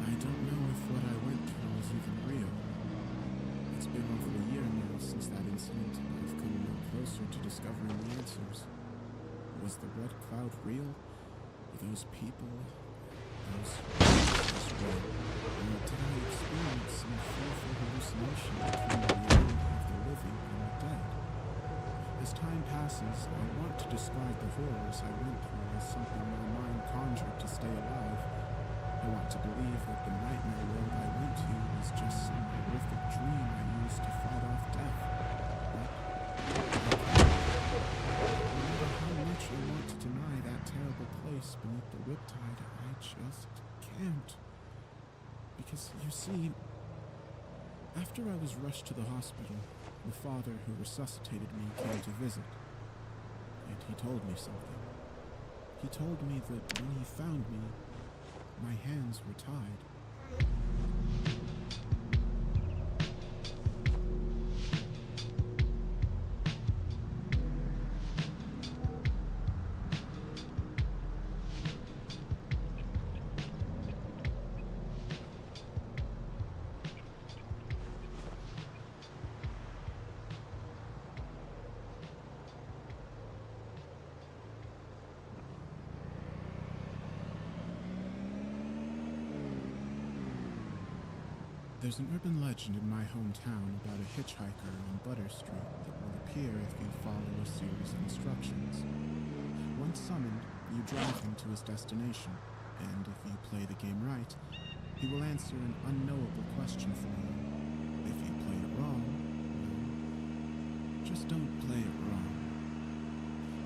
I don't know if what I went through was even real. It's been over a year now since that incident, and I've come no closer to discovering the answers. Was the red cloud real? Were those people, those real? Or did I experience some fearful hallucination between the reality of the living and the dead? As time passes, I want to describe the horrors I went through as something my mind conjured to stay alive. I want to believe that the nightmare world I went to was just some horrific dream I used to fight off death. But no matter how much I want to deny that terrible place beneath the riptide, I just can't. Because, you see, after I was rushed to the hospital, The father who resuscitated me came to visit, and he told me something. He told me that when he found me, my hands were tied. There's an urban legend in my hometown about a hitchhiker on Butter Street that will appear if you follow a series of instructions. Once summoned, you drive him to his destination, and if you play the game right, he will answer an unknowable question for you. If you play it wrong, well, just don't play it wrong.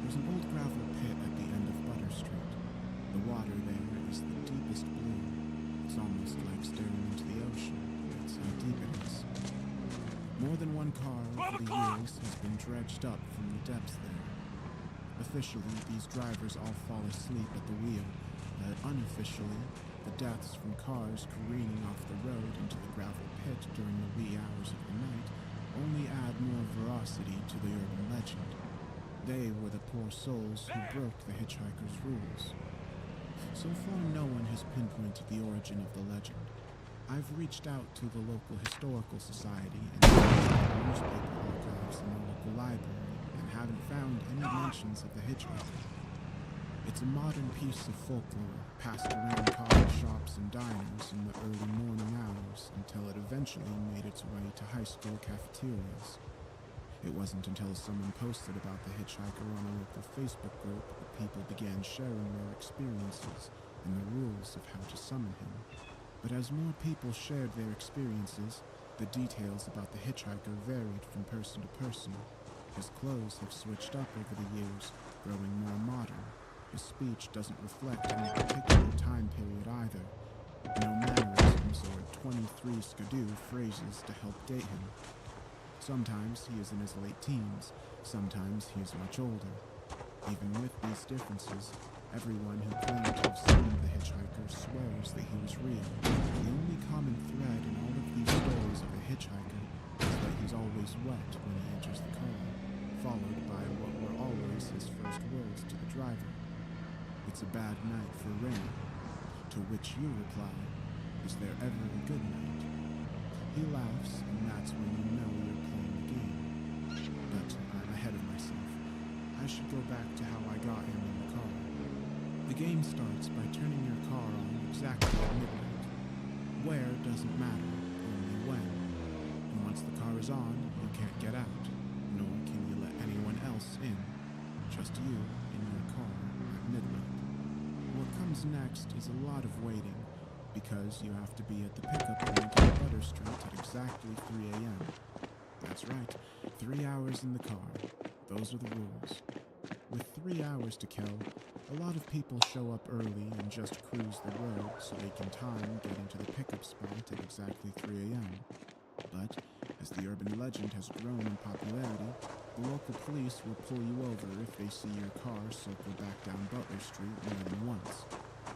There's an old gravel pit at the end of Butter Street. The water there is the deepest blue. It's almost like staring into the ocean. That's how deep it is. More than one car over the years has been dredged up from the depths there. Officially, these drivers all fall asleep at the wheel, but unofficially, the deaths from cars careening off the road into the gravel pit during the wee hours of the night only add more veracity to the urban legend. They were the poor souls who broke the hitchhiker's rules. So far, no one has pinpointed the origin of the legend. I've reached out to the local historical society and the newspaper archives in the local library and haven't found any mentions of the hitchhiker. It's a modern piece of folklore passed around coffee shops and diners in the early morning hours until it eventually made its way to high school cafeterias. It wasn't until someone posted about the hitchhiker on a local Facebook group that people began sharing their experiences and the rules of how to summon him. But as more people shared their experiences, the details about the hitchhiker varied from person to person. His clothes have switched up over the years, growing more modern. His speech doesn't reflect any particular time period either. No mannerisms or 23 skidoo phrases to help date him. Sometimes he is in his late teens, sometimes he is much older. Even with these differences, everyone who claimed to have seen the hitchhiker swears that he was real. The only common thread in all of these stories of a hitchhiker is that he's always wet when he enters the car, followed by what were always his first words to the driver. "It's a bad night for rain," to which you reply, "Is there ever a good night?" He laughs, and that's when you know you're playing the game. But I'm ahead of myself. I should go back to how I got him in the car. The game starts by turning your car on exactly at midnight. Where doesn't matter, only when. And once the car is on, you can't get out, nor can you let anyone else in. Just you in your car at midnight. What comes next is a lot of waiting, because you have to be at the pickup point on Butter Street at exactly 3 a.m. That's right, 3 hours in the car. Those are the rules. With 3 hours to kill, a lot of people show up early and just cruise the road so they can time getting to the pickup spot at exactly 3 a.m. But, as the urban legend has grown in popularity, the local police will pull you over if they see your car circle back down Butler Street more than once.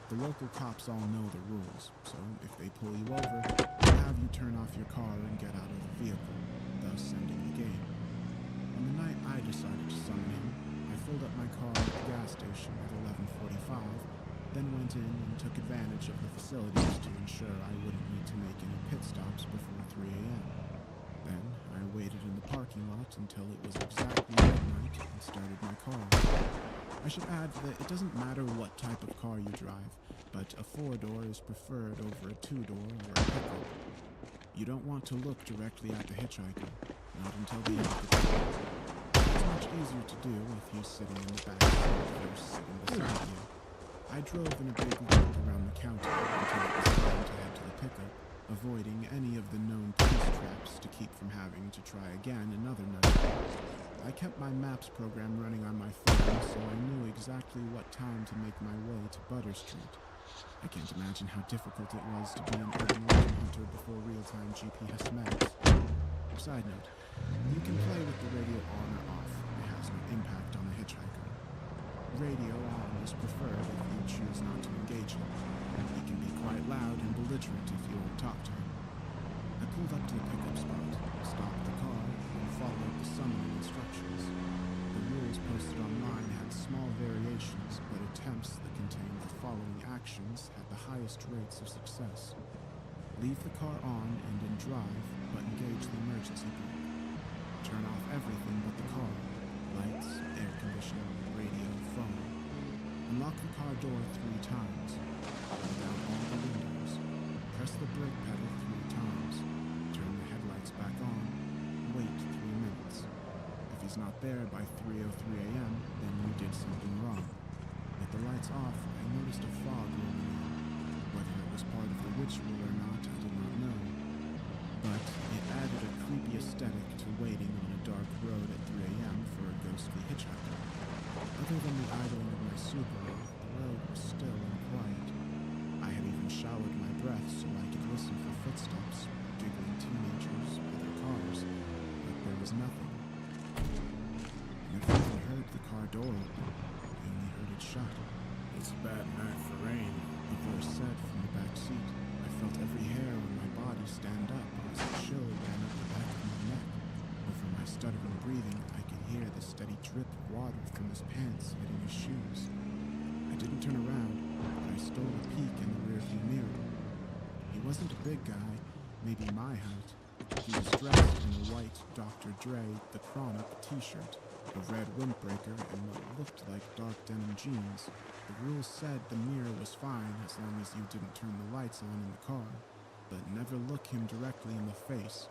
The local cops all know the rules, so if they pull you over, they'll have you turn off your car and get out of the vehicle, thus ending the game. On the night I decided to summon him, I filled up my car at the gas station at 11:45, then went in and took advantage of the facilities to ensure I wouldn't need to make any pit stops before 3 a.m. Then I waited in the parking lot until it was exactly midnight and started my car. I should add that it doesn't matter what type of car you drive, but a 4-door is preferred over a 2-door or a pickup. You don't want to look directly at the hitchhiker, not until the end of the day. It's much easier to do if he's sitting in the back seat versus sitting beside you. I drove in a big loop around the county until it was time to head to the pickup, avoiding any of the known police traps to keep from having to try again another night. I kept my maps program running on my phone, so I knew exactly what time to make my way to Butter Street. I can't imagine how difficult it was to be an urban legend hunter before real-time GPS maps. Side note, you can play with the radio on or off. It has no impact on the hitchhiker. Radio on is preferred if you choose not to engage him. He can be quite loud and belligerent if you won't talk to him. I pulled up to the pickup spot, stopped the car, and followed the summoning instructions. The rules posted online had small variations, but attempts that contained the following actions had the highest rates of success. Leave the car on and in drive, but engage the emergency brake. Turn off everything but the car: lights, air conditioning, radio, phone. Unlock the car door 3 times. Roll down all the windows. Press the brake pedal 3 times. Turn the headlights back on. Wait 3 minutes. If he's not there by 3:03 a.m., then you did something wrong. With the lights off, I noticed a fog rolling in. Whether it was part of the ritual or not, I did not know. But it added a creepy aesthetic to waiting on a dark road at 3 a.m. for a ghostly hitchhiker. Other than the idling of my Subaru, the road was still and quiet. I had even showered my breath so I could listen for footsteps, giggling teenagers, other cars, but there was nothing. I never even heard the car door open. I only heard it shut. It's a bad night for rain, a voice said from the back seat. I felt every hair on my body stand up as a chill ran up the back of my neck. Over my stuttering breathing, I could hear the steady drip of water from his pants hitting his shoes. I didn't turn around, but I stole a peek in the rearview mirror. He wasn't a big guy, maybe my height. He was dressed in a white Dr. Dre The Chronic t-shirt, a red windbreaker, and what looked like dark denim jeans. The rules said the mirror was fine as long as you didn't turn the lights on in the car, but never look him directly in the face.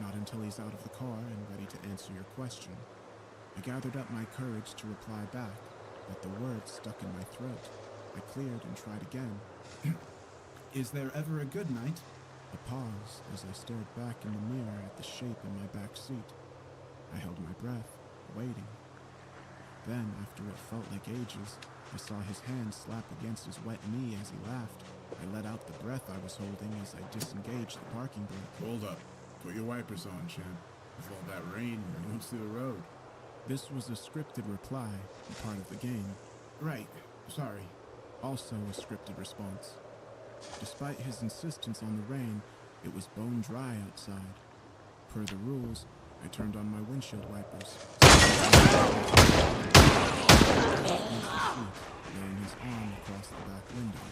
Not until he's out of the car and ready to answer your question. I gathered up my courage to reply back, but the words stuck in my throat. I cleared and tried again. Is there ever a good night? A pause as I stared back in the mirror at the shape in my back seat. I held my breath, waiting. Then, after what felt like ages, I saw his hand slap against his wet knee as he laughed. I let out the breath I was holding as I disengaged the parking brake. Hold up. Put your wipers on, champ. With all that rain, you won't see the road. This was a scripted reply, a part of the game. Right. Sorry. Also a scripted response. Despite his insistence on the rain, it was bone dry outside. Per the rules, I turned on my windshield wipers. Laying his arm across the back window.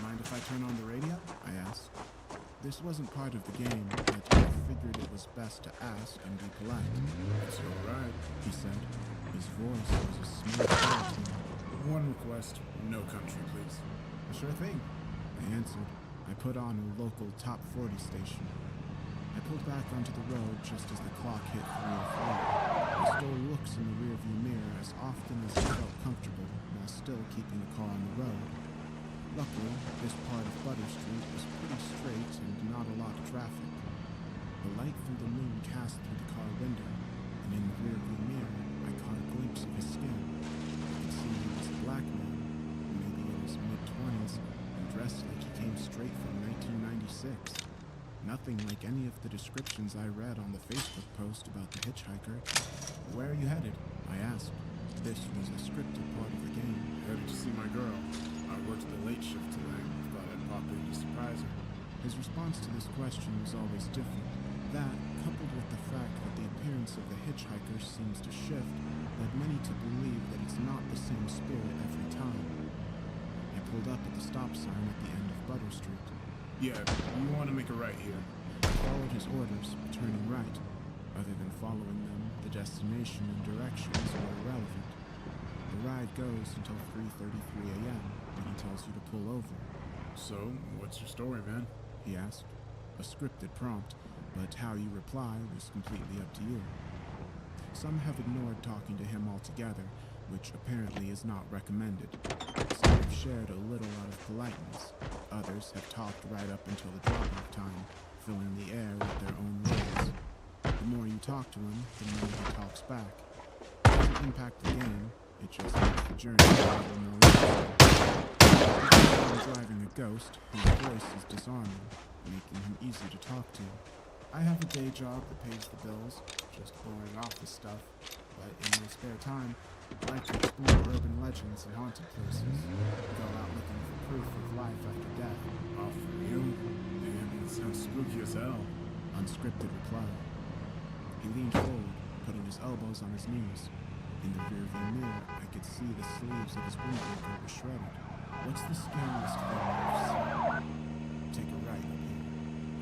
Mind if I turn on the radio? I asked. This wasn't part of the game, but I figured it was best to ask and be polite. It's your ride, he said. His voice was a smooth baritone. One request, no country, please. Sure thing, I answered. I put on a local top 40 station. I pulled back onto the road just as the clock hit 3:03. I stole looks in the rearview mirror as often as I felt comfortable while still keeping the car on the road. Luckily, this part of Butter Street was pretty straight and not a lot of traffic. The light from the moon cast through the car window, and in the rearview mirror, I caught a glimpse of his skin. I could see he was a black man, maybe in his mid-20s, and dressed like he came straight from 1996. Nothing like any of the descriptions I read on the Facebook post about the hitchhiker. Where are you headed? I asked. This was a scripted part of the game. Headed to see my girl. I worked the late shift today. Thought I'd pop in to surprise her. His response to this question was always different. That, coupled with the fact that the appearance of the hitchhiker seems to shift, led many to believe that it's not the same spirit every time. I pulled up at the stop sign at the end of Butter Street. Yeah, you want to make a right here. I followed his orders, turning right. Other than following them, the destination and directions were irrelevant. The ride goes until 3:33 a.m., when he tells you to pull over. So, what's your story, man? He asked. A scripted prompt, but how you reply was completely up to you. Some have ignored talking to him altogether, which apparently is not recommended. Some have shared a little out of politeness. Others have talked right up until the drop-off time, filling the air with their own words. The more you talk to him, the more he talks back. It doesn't impact the game, it just makes the journey a little more interesting. I'm driving a ghost whose voice is disarming, making him easy to talk to. I have a day job that pays the bills, just boring office stuff, but in my spare time, I like to explore urban legends and haunted places, go out looking for proof of life after death. Oh, for real? Damn, it sounds spooky as hell. Unscripted reply. He leaned forward, putting his elbows on his knees. In the rearview mirror, I could see the sleeves of his windbreaker were shredded. What's the scariest thing you've seen? Take a right up here.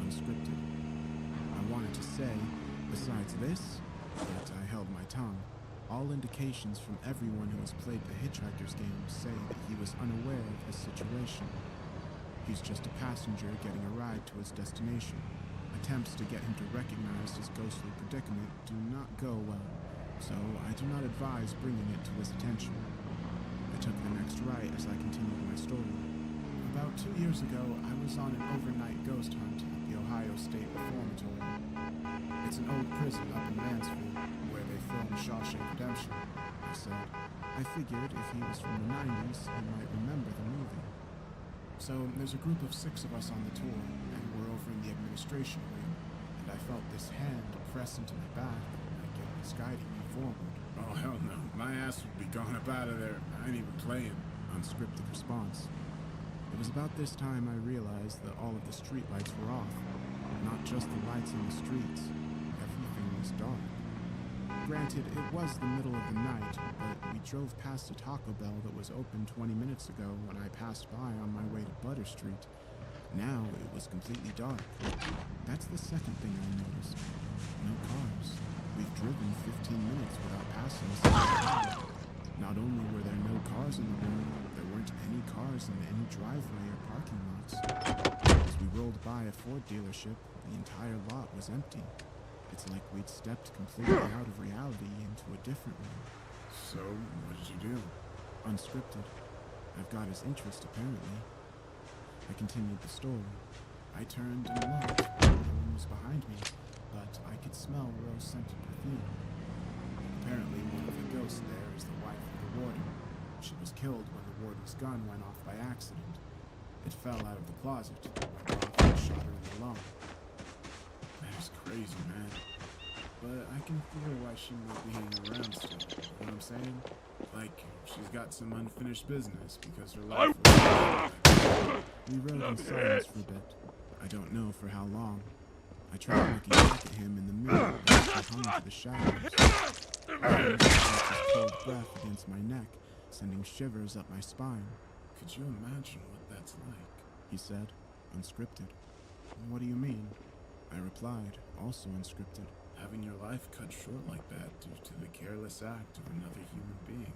Unscripted. I wanted to say, besides this, but I held my tongue. All indications from everyone who has played the Hitchhiker's game say that he was unaware of his situation. He's just a passenger getting a ride to his destination. Attempts to get him to recognize his ghostly predicament do not go well, so I do not advise bringing it to his attention. I took the next right as I continued my story. About 2 years ago, I was on an overnight ghost hunt at the Ohio State Reformatory. It's an old prison up in Mansfield, where they filmed Shawshank Redemption, I said. I figured if he was from the 90s, he might remember the movie. So there's a group of 6 of us on the tour, and we're over in the administration wing, and I felt this hand press into my back, like it was guiding me forward. Oh, hell no. My ass would be gone up out of there. I ain't even playing. Unscripted response. It was about this time I realized that all of the streetlights were off. Not just the lights in the streets. Everything was dark. Granted, it was the middle of the night, but we drove past a Taco Bell that was open 20 minutes ago when I passed by on my way to Butter Street. Now it was completely dark. That's the second thing I noticed. No cars. We've driven 15 minutes without passing a single car. Not only were there no cars in the road, there weren't any cars in any driveway or parking lots. As we rolled by a Ford dealership, the entire lot was empty. It's like we'd stepped completely out of reality into a different one. So, what did you do? Unscripted. I've got his interest, apparently. I continued the story. I turned and looked. No one was behind me, but I could smell rose-scented perfume. Apparently, one of the ghosts there is the wife of the warden. She was killed when the warden's gun went off by accident. It fell out of the closet, went off and shot her in the lung. That's crazy, man. But I can feel why she might be hanging around still. You know what I'm saying? Like, she's got some unfinished business because her life was... We rode in silence for a bit. I don't know for how long. I tried looking back at him in the mirror, but he hung into the shadows. I felt his cold breath against my neck, sending shivers up my spine. Could you imagine what that's like? He said, unscripted. What do you mean? I replied, also unscripted. Having your life cut short like that due to the careless act of another human being.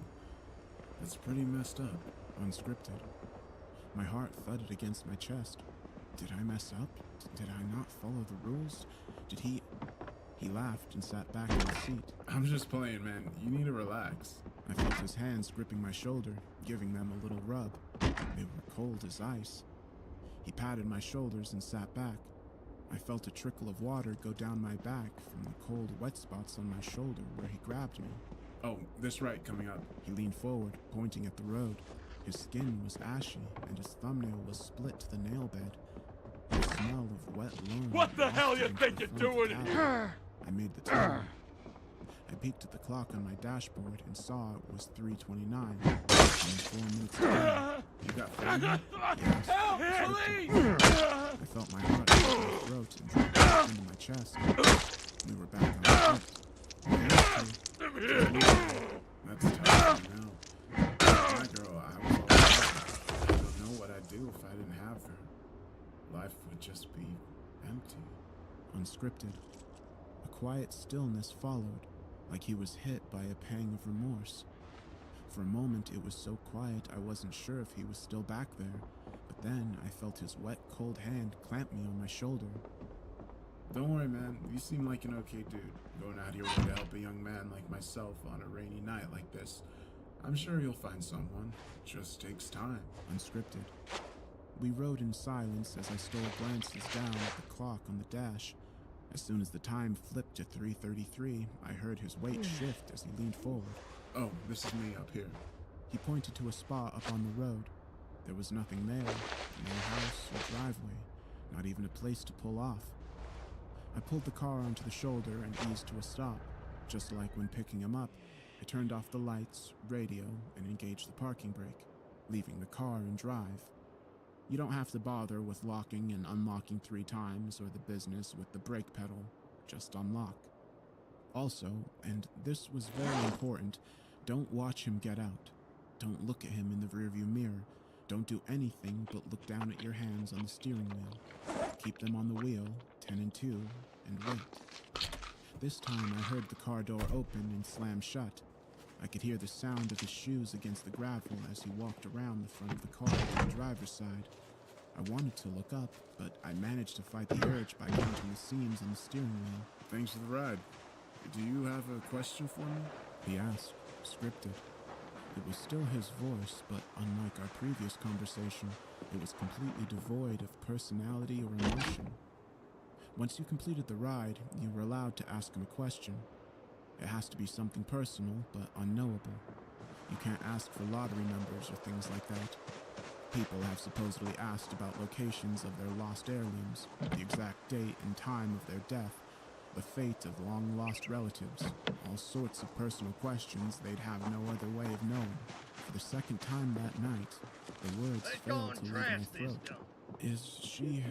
That's pretty messed up. Unscripted. My heart thudded against my chest. Did I mess up? Did I not follow the rules? Did he... He laughed and sat back in his seat. I'm just playing, man. You need to relax. I felt his hands gripping my shoulder, giving them a little rub. They were cold as ice. He patted my shoulders and sat back. I felt a trickle of water go down my back from the cold, wet spots on my shoulder where he grabbed me. Oh, this right coming up. He leaned forward, pointing at the road. His skin was ashy, and his thumbnail was split to the nail bed. The smell of wet loam. What the hell you think you're doing here? I made the turn. I peeked at the clock on my dashboard and saw it was 3:29. Only 4 minutes ago. You got family? Yes. Help! I felt my heart in my throat and dropped back into my chest. We were back on foot. That's tough, you know. My girl, I was all right. I don't know what I'd do if I didn't have her. Life would just be empty. Unscripted. A quiet stillness followed, like he was hit by a pang of remorse. For a moment, it was so quiet I wasn't sure if he was still back there, but then I felt his wet, cold hand clamp me on my shoulder. Don't worry, man. You seem like an okay dude, going out of your way to help a young man like myself on a rainy night like this. I'm sure you'll find someone. Just takes time. Unscripted. We rode in silence as I stole glances down at the clock on the dash. As soon as the time flipped to 3:33, I heard his weight shift as he leaned forward. Oh, this is me up here. He pointed to a spot up on the road. There was nothing there, no house or driveway, not even a place to pull off. I pulled the car onto the shoulder and eased to a stop. Just like when picking him up, I turned off the lights, radio, and engaged the parking brake, leaving the car in drive. You don't have to bother with locking and unlocking 3 times or the business with the brake pedal, just unlock. Also, and this was very important, don't watch him get out. Don't look at him in the rearview mirror. Don't do anything but look down at your hands on the steering wheel. Keep them on the wheel, 10 and 2, and wait. This time I heard the car door open and slam shut. I could hear the sound of his shoes against the gravel as he walked around the front of the car to the driver's side. I wanted to look up, but I managed to fight the urge by counting the seams on the steering wheel. Thanks for the ride. Do you have a question for me? He asked, scripted. It was still his voice, but unlike our previous conversation, it was completely devoid of personality or emotion. Once you completed the ride, you were allowed to ask him a question. It has to be something personal, but unknowable. You can't ask for lottery numbers or things like that. People have supposedly asked about locations of their lost heirlooms, the exact date and time of their death, the fate of long-lost relatives, all sorts of personal questions they'd have no other way of knowing. For the second time that night, the words failed to leave my throat. Is she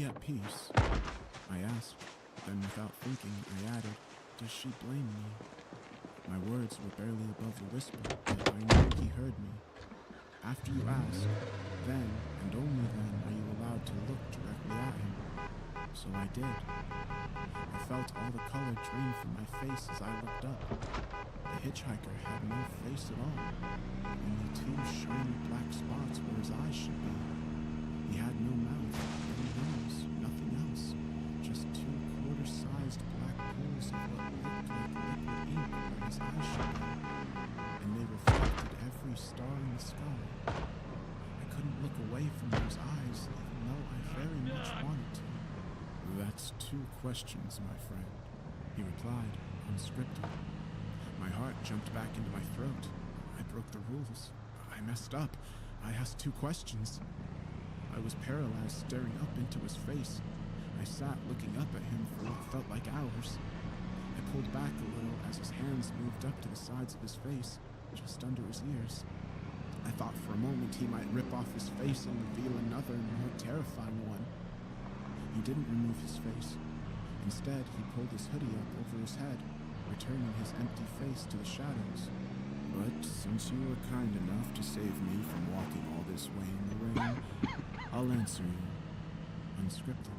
at peace? I asked. Then without thinking, I added, does she blame me? My words were barely above a whisper, but I knew he heard me. After you ask, then, and only then, are you allowed to look directly at him. So I did. I felt all the color drain from my face as I looked up. The hitchhiker had no face at all. Only 2 shiny black spots where his eyes should be. He had no mouth, no nose, nothing else. Just 2 quarter-sized black pools of what looked like liquid ink where his eyes should be. And they reflected every star in the sky. I couldn't look away from those eyes, even though I very much wanted to. That's 2 questions, my friend, he replied, unscripted. My heart jumped back into my throat. I broke the rules. I messed up. I asked 2 questions. I was paralyzed, staring up into his face. I sat looking up at him for what felt like hours. I pulled back a little as his hands moved up to the sides of his face, just under his ears. I thought for a moment he might rip off his face and reveal another, more terrifying one. He didn't remove his face. Instead, he pulled his hoodie up over his head, returning his empty face to the shadows. But since you were kind enough to save me from walking all this way in the rain, I'll answer you. Unscripted.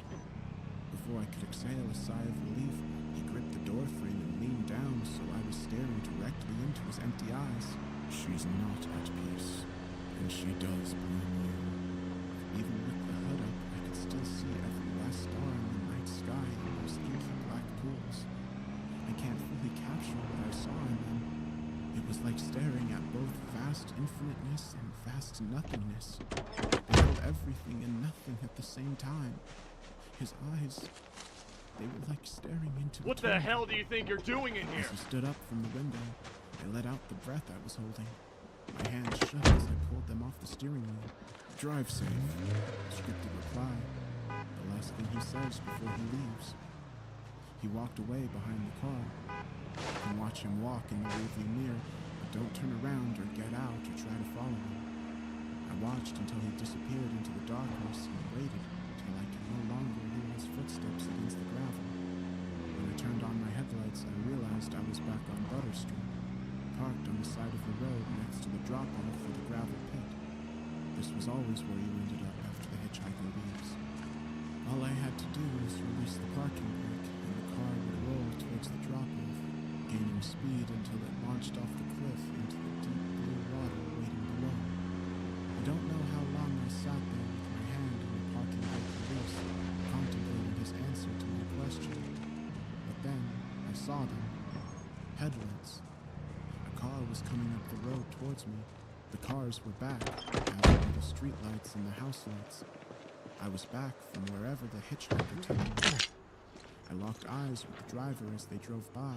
Before I could exhale a sigh of relief, he gripped the door frame and leaned down so I was staring directly into his empty eyes. She's not at peace, and she does blame you. Even with the hood up, I could still see every last star in the night sky in those inky black pools. I can't fully capture what I saw in them. It was like staring at both vast infiniteness and vast nothingness. They held everything and nothing at the same time. His eyes, they were like staring into What the hell do you think you're doing in here? As he stood up from the window, I let out the breath I was holding. My hands shook as I pulled them off the steering wheel. Drive safe, scripted reply. The last thing he says before he leaves. He walked away behind the car. I can watch him walk in the rearview mirror, but don't turn around or get out or try to follow him. I watched until he disappeared into the darkness and waited till I could no longer hear his footsteps against the gravel. When I turned on my headlights, I realized I was back on Butter Street, parked on the side of the road next to the drop-off for the gravel pit. This was always where you ended up after the hitchhiker leaves. All I had to do was release the parking brake, and the car would roll towards the drop-off, gaining speed until it launched off the cliff into the deep blue water waiting below. I don't know how long I sat there with my hand on the parking brake release, contemplating his answer to my question. But then, I saw them. Headlights. A car was coming up the road towards me. The cars were back, as were the streetlights and the house lights. I was back from wherever the hitchhiker took me. I locked eyes with the driver as they drove by,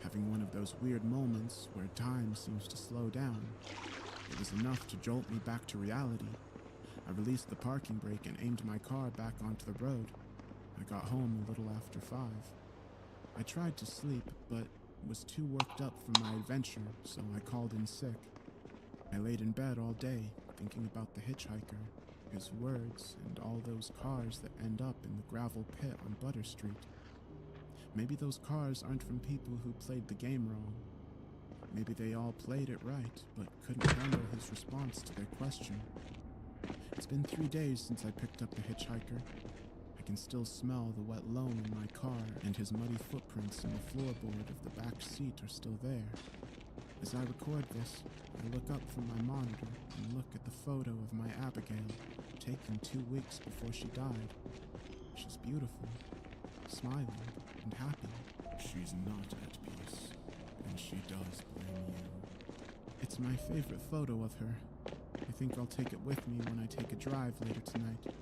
having one of those weird moments where time seems to slow down. It was enough to jolt me back to reality. I released the parking brake and aimed my car back onto the road. I got home a little after 5. I tried to sleep, but was too worked up from my adventure, so I called in sick. I laid in bed all day, thinking about the hitchhiker, his words, and all those cars that end up in the gravel pit on Butter Street. Maybe those cars aren't from people who played the game wrong. Maybe they all played it right, but couldn't handle his response to their question. It's been 3 days since I picked up the hitchhiker. I can still smell the wet loam in my car, and his muddy footprints in the floorboard of the back seat are still there. As I record this, I look up from my monitor and look at the photo of my Abigail, taken 2 weeks before she died. She's beautiful, smiling, and happy. She's not at peace, and she does blame you. It's my favorite photo of her. I think I'll take it with me when I take a drive later tonight.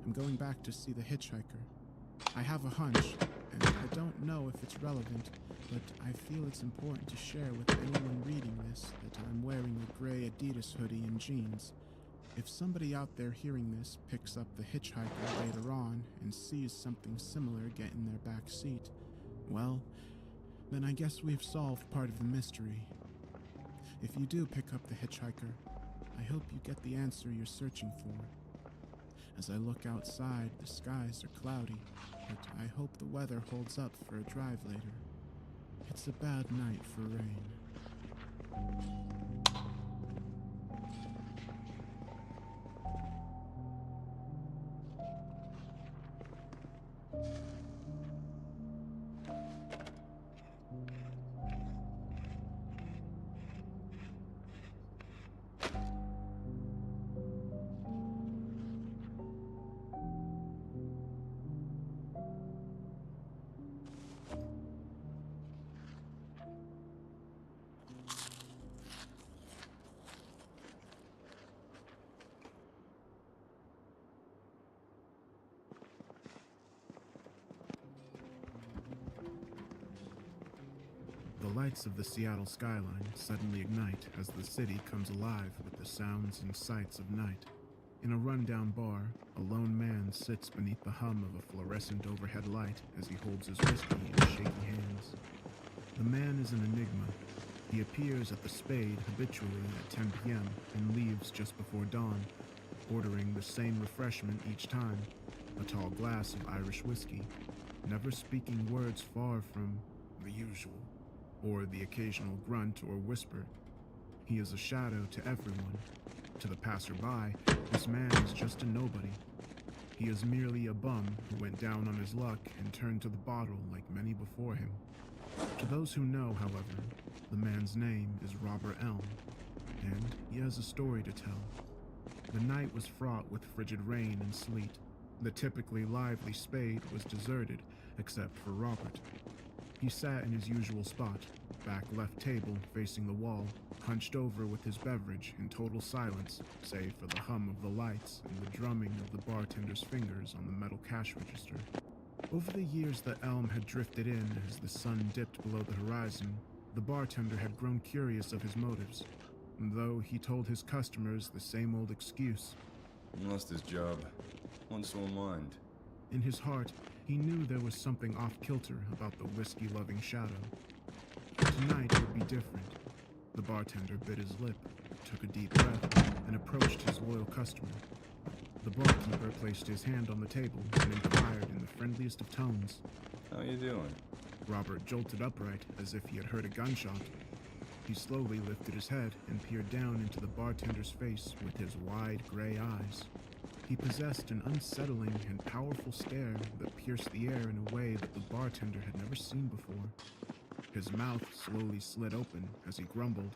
I'm going back to see the hitchhiker. I have a hunch, and I don't know if it's relevant, but I feel it's important to share with anyone reading this that I'm wearing a gray Adidas hoodie and jeans. If somebody out there hearing this picks up the hitchhiker later on and sees something similar get in their back seat, well, then I guess we've solved part of the mystery. If you do pick up the hitchhiker, I hope you get the answer you're searching for. As I look outside, the skies are cloudy, but I hope the weather holds up for a drive later. It's a bad night for rain. The lights of the Seattle skyline suddenly ignite as the city comes alive with the sounds and sights of night. In a rundown bar, a lone man sits beneath the hum of a fluorescent overhead light as he holds his whiskey in shaky hands. The man is an enigma. He appears at the Spade habitually at 10 p.m. and leaves just before dawn, ordering the same refreshment each time, a tall glass of Irish whiskey, never speaking words far from the usual, or the occasional grunt or whisper. He is a shadow to everyone. To the passerby, this man is just a nobody. He is merely a bum who went down on his luck and turned to the bottle like many before him. To those who know, however, the man's name is Robert Elm, and he has a story to tell. The night was fraught with frigid rain and sleet. The typically lively Spade was deserted, except for Robert. He sat in his usual spot, back left table facing the wall, hunched over with his beverage in total silence, save for the hum of the lights and the drumming of the bartender's fingers on the metal cash register. Over the years that Elm had drifted in as the sun dipped below the horizon, the bartender had grown curious of his motives, though he told his customers the same old excuse. He lost his job. Once so mind. In his heart, he knew there was something off-kilter about the whiskey-loving shadow. Tonight would be different. The bartender bit his lip, took a deep breath, and approached his loyal customer. The barkeeper placed his hand on the table and inquired in the friendliest of tones. How you doing? Robert jolted upright as if he had heard a gunshot. He slowly lifted his head and peered down into the bartender's face with his wide gray eyes. He possessed an unsettling and powerful stare that pierced the air in a way that the bartender had never seen before. His mouth slowly slid open as he grumbled,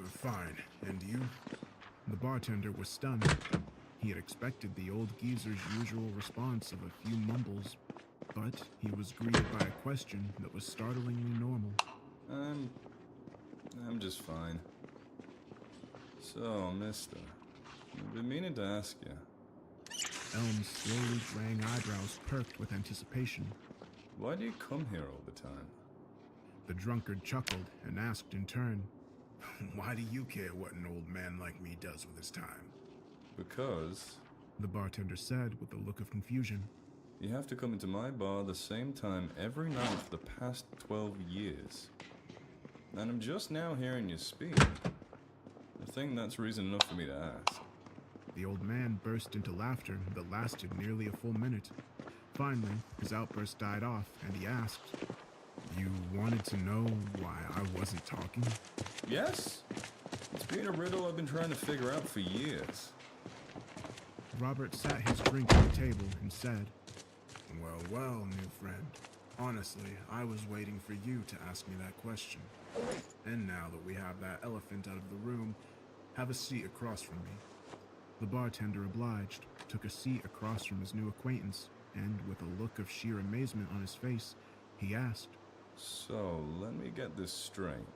Fine, and you? The bartender was stunned. He had expected the old geezer's usual response of a few mumbles, but he was greeted by a question that was startlingly normal. I'm just fine. So, mister, I've been meaning to ask you. Elm's slowly graying eyebrows perked with anticipation. Why do you come here all the time? The drunkard chuckled and asked in turn, Why do you care what an old man like me does with his time? Because... the bartender said with a look of confusion. You have to come into my bar the same time every night for the past 12 years. And I'm just now hearing you speak. I think that's reason enough for me to ask. The old man burst into laughter that lasted nearly a full minute. Finally, his outburst died off, and he asked, "You wanted to know why I wasn't talking?" Yes? It's been a riddle I've been trying to figure out for years. Robert sat his drink on the table and said, Well, new friend. Honestly, I was waiting for you to ask me that question. And now that we have that elephant out of the room, have a seat across from me." The bartender obliged, took a seat across from his new acquaintance, and with a look of sheer amazement on his face, he asked, So, let me get this straight.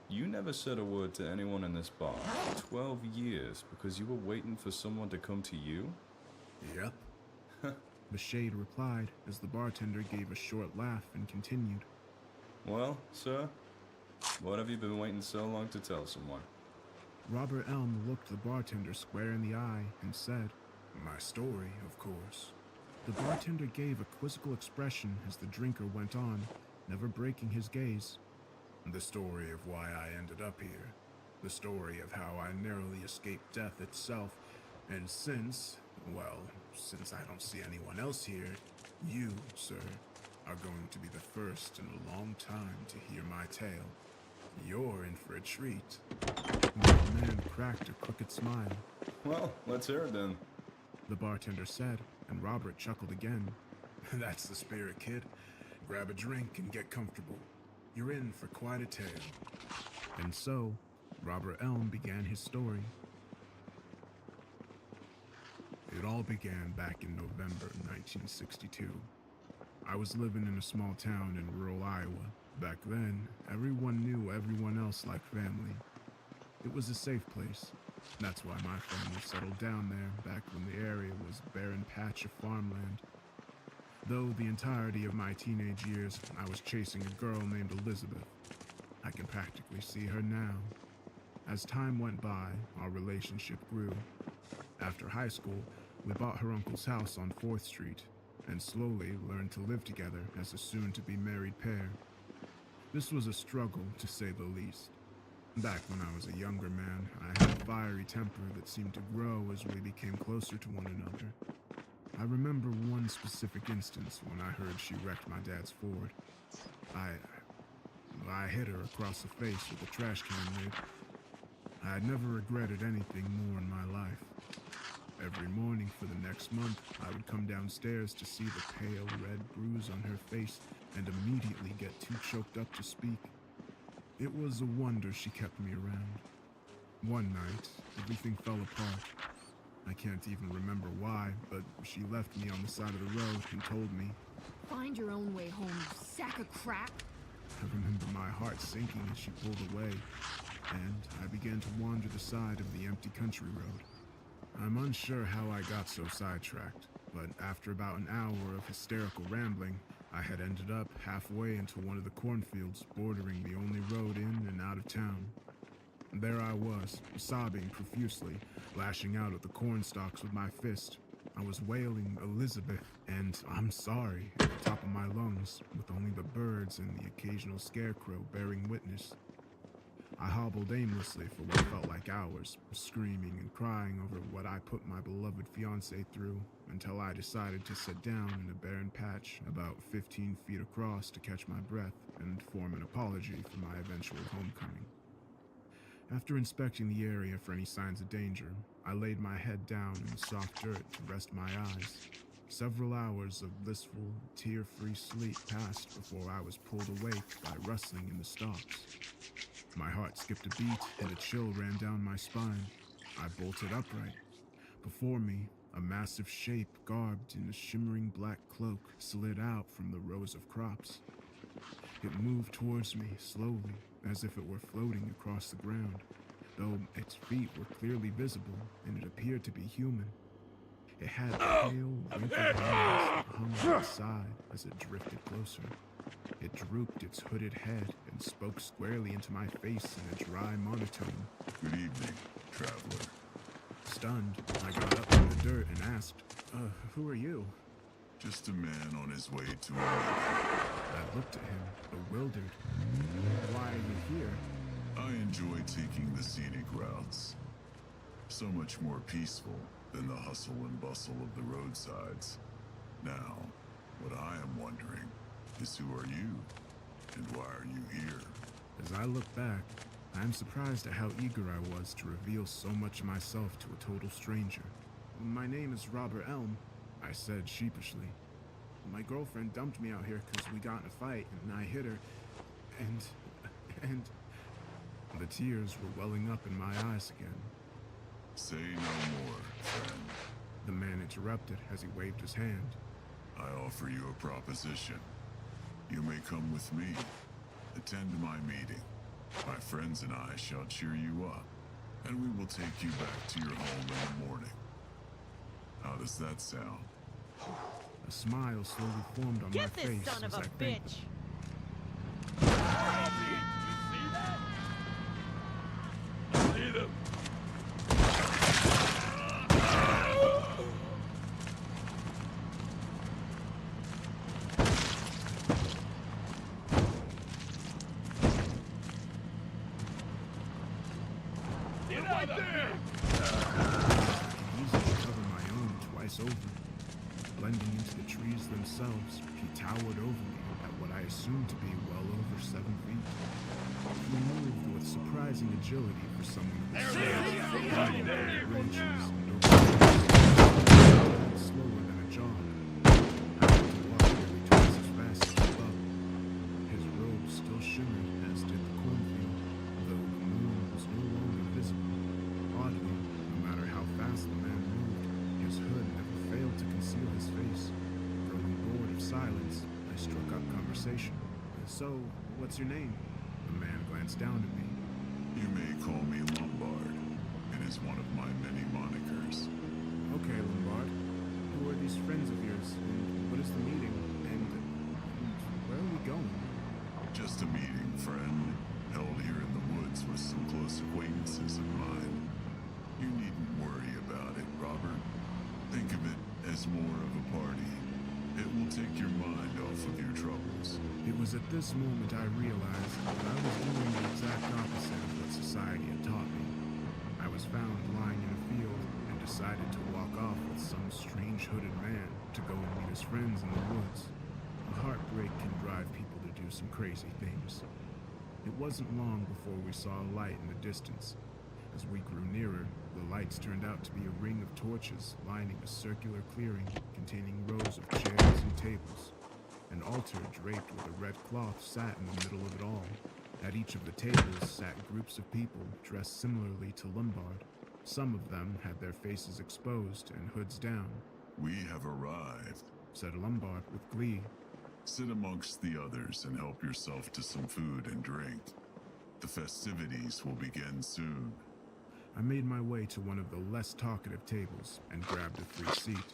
You never said a word to anyone in this bar for 12 years because you were waiting for someone to come to you? "Yep." The shade replied as the bartender gave a short laugh and continued, Well, sir, what have you been waiting so long to tell someone? Robert Elm looked the bartender square in the eye and said, "My story, of course." The bartender gave a quizzical expression as the drinker went on, never breaking his gaze. "The story of why I ended up here. The story of how I narrowly escaped death itself. And since I don't see anyone else here, you, sir, are going to be the first in a long time to hear my tale. You're in for a treat." The old man cracked a crooked smile. Well, let's hear it then. The bartender said, and Robert chuckled again. "That's the spirit, kid. Grab a drink and get comfortable. You're in for quite a tale." And so, Robert Elm began his story. It all began back in November 1962. I was living in a small town in rural Iowa. Back then, everyone knew everyone else like family. It was a safe place. That's why my family settled down there back when the area was a barren patch of farmland. Though the entirety of my teenage years, I was chasing a girl named Elizabeth. I can practically see her now. As time went by, our relationship grew. After high school, we bought her uncle's house on 4th Street, and slowly learned to live together as a soon-to-be married pair. This was a struggle, to say the least. Back when I was a younger man, I had a fiery temper that seemed to grow as we became closer to one another. I remember one specific instance when I heard she wrecked my dad's Ford. I hit her across the face with a trash can lid. I had never regretted anything more in my life. Every morning for the next month, I would come downstairs to see the pale red bruise on her face and immediately get too choked up to speak. It was a wonder she kept me around. One night, everything fell apart. I can't even remember why, but she left me on the side of the road and told me, "Find your own way home, you sack of crap." I remember my heart sinking as she pulled away, and I began to wander the side of the empty country road. I'm unsure how I got so sidetracked, but after about an hour of hysterical rambling, I had ended up halfway into one of the cornfields bordering the only road in and out of town. There I was, sobbing profusely, lashing out at the corn stalks with my fist. I was wailing Elizabeth and "I'm sorry" at the top of my lungs, with only the birds and the occasional scarecrow bearing witness. I hobbled aimlessly for what felt like hours, screaming and crying over what I put my beloved fiancée through, until I decided to sit down in a barren patch about 15 feet across to catch my breath and form an apology for my eventual homecoming. After inspecting the area for any signs of danger, I laid my head down in the soft dirt to rest my eyes. Several hours of blissful, tear-free sleep passed before I was pulled awake by rustling in the stalks. My heart skipped a beat and a chill ran down my spine. I bolted upright. Before me, a massive shape garbed in a shimmering black cloak slid out from the rows of crops. It moved towards me slowly, as if it were floating across the ground, though its feet were clearly visible and it appeared to be human. It had pale, wrinkled hands that hung to its side as it drifted closer. It drooped its hooded head and spoke squarely into my face in a dry monotone. "Good evening, traveler." Stunned, I got up from the dirt and asked, Who are you?" Just a man on his way to a meeting. I looked at him, bewildered. Why are you here? I enjoy taking the scenic routes. So much more peaceful than the hustle and bustle of the roadsides. Now, what I am wondering is who are you? And why are you here? As I look back, I am surprised at how eager I was to reveal so much of myself to a total stranger. My name is Robert Elm, I said sheepishly. My girlfriend dumped me out here because we got in a fight and I hit her, and the tears were welling up in my eyes again. Say no more, friend. The man interrupted as he waved his hand. I offer you a proposition. You may come with me. Attend my meeting. My friends and I shall cheer you up, and we will take you back to your home in the morning. How does that sound? A smile slowly formed on my face. Get this son of a bitch! Blending into the trees themselves, he towered over me at what I assumed to be well over 7 feet. He moved with surprising agility for someone who was guiding over branches and over slower than a jog. I had to walk nearly twice as fast as he up. His robe still shimmered, as did the cornfield, though the moon was no longer visible. Oddly, no matter how fast the man moved, his hood never failed to conceal his face. Growing bored of silence, I struck up conversation. So, what's your name? The man glanced down at me. You may call me Lombard. It is one of my many monikers. Okay, Lombard. Who are these friends of yours? And what is the meeting? And where are we going? Just a meeting, friend. Held here in the woods with some close acquaintances of mine. You needn't worry about it, Robert. Think of it as more of a party. It will take your mind off of your troubles. It was at this moment I realized that I was doing the exact opposite of what society had taught me. I was found lying in a field and decided to walk off with some strange hooded man to go and meet his friends in the woods. A heartbreak can drive people to do some crazy things. It wasn't long before we saw a light in the distance. As we grew nearer, the lights turned out to be a ring of torches lining a circular clearing containing rows of chairs and tables. An altar draped with a red cloth sat in the middle of it all. At each of the tables sat groups of people dressed similarly to Lombard. Some of them had their faces exposed and hoods down. We have arrived, said Lombard with glee. Sit amongst the others and help yourself to some food and drink. The festivities will begin soon. I made my way to one of the less talkative tables and grabbed a free seat.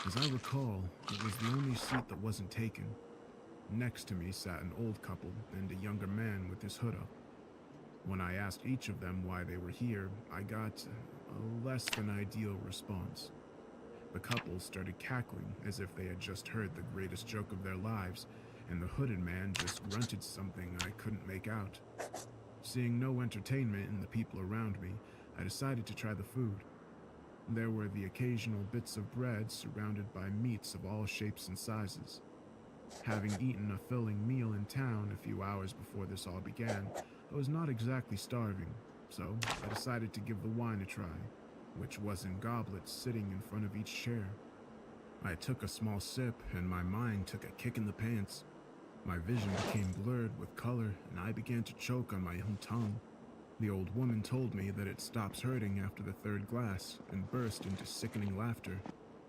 As I recall, it was the only seat that wasn't taken. Next to me sat an old couple and a younger man with his hood up. When I asked each of them why they were here, I got a less than ideal response. The couple started cackling as if they had just heard the greatest joke of their lives, and the hooded man just grunted something I couldn't make out. Seeing no entertainment in the people around me, I decided to try the food. There were the occasional bits of bread surrounded by meats of all shapes and sizes. Having eaten a filling meal in town a few hours before this all began, I was not exactly starving, so I decided to give the wine a try, which was in goblets sitting in front of each chair. I took a small sip, and my mind took a kick in the pants. My vision became blurred with color, and I began to choke on my own tongue. The old woman told me that it stops hurting after the third glass, and burst into sickening laughter.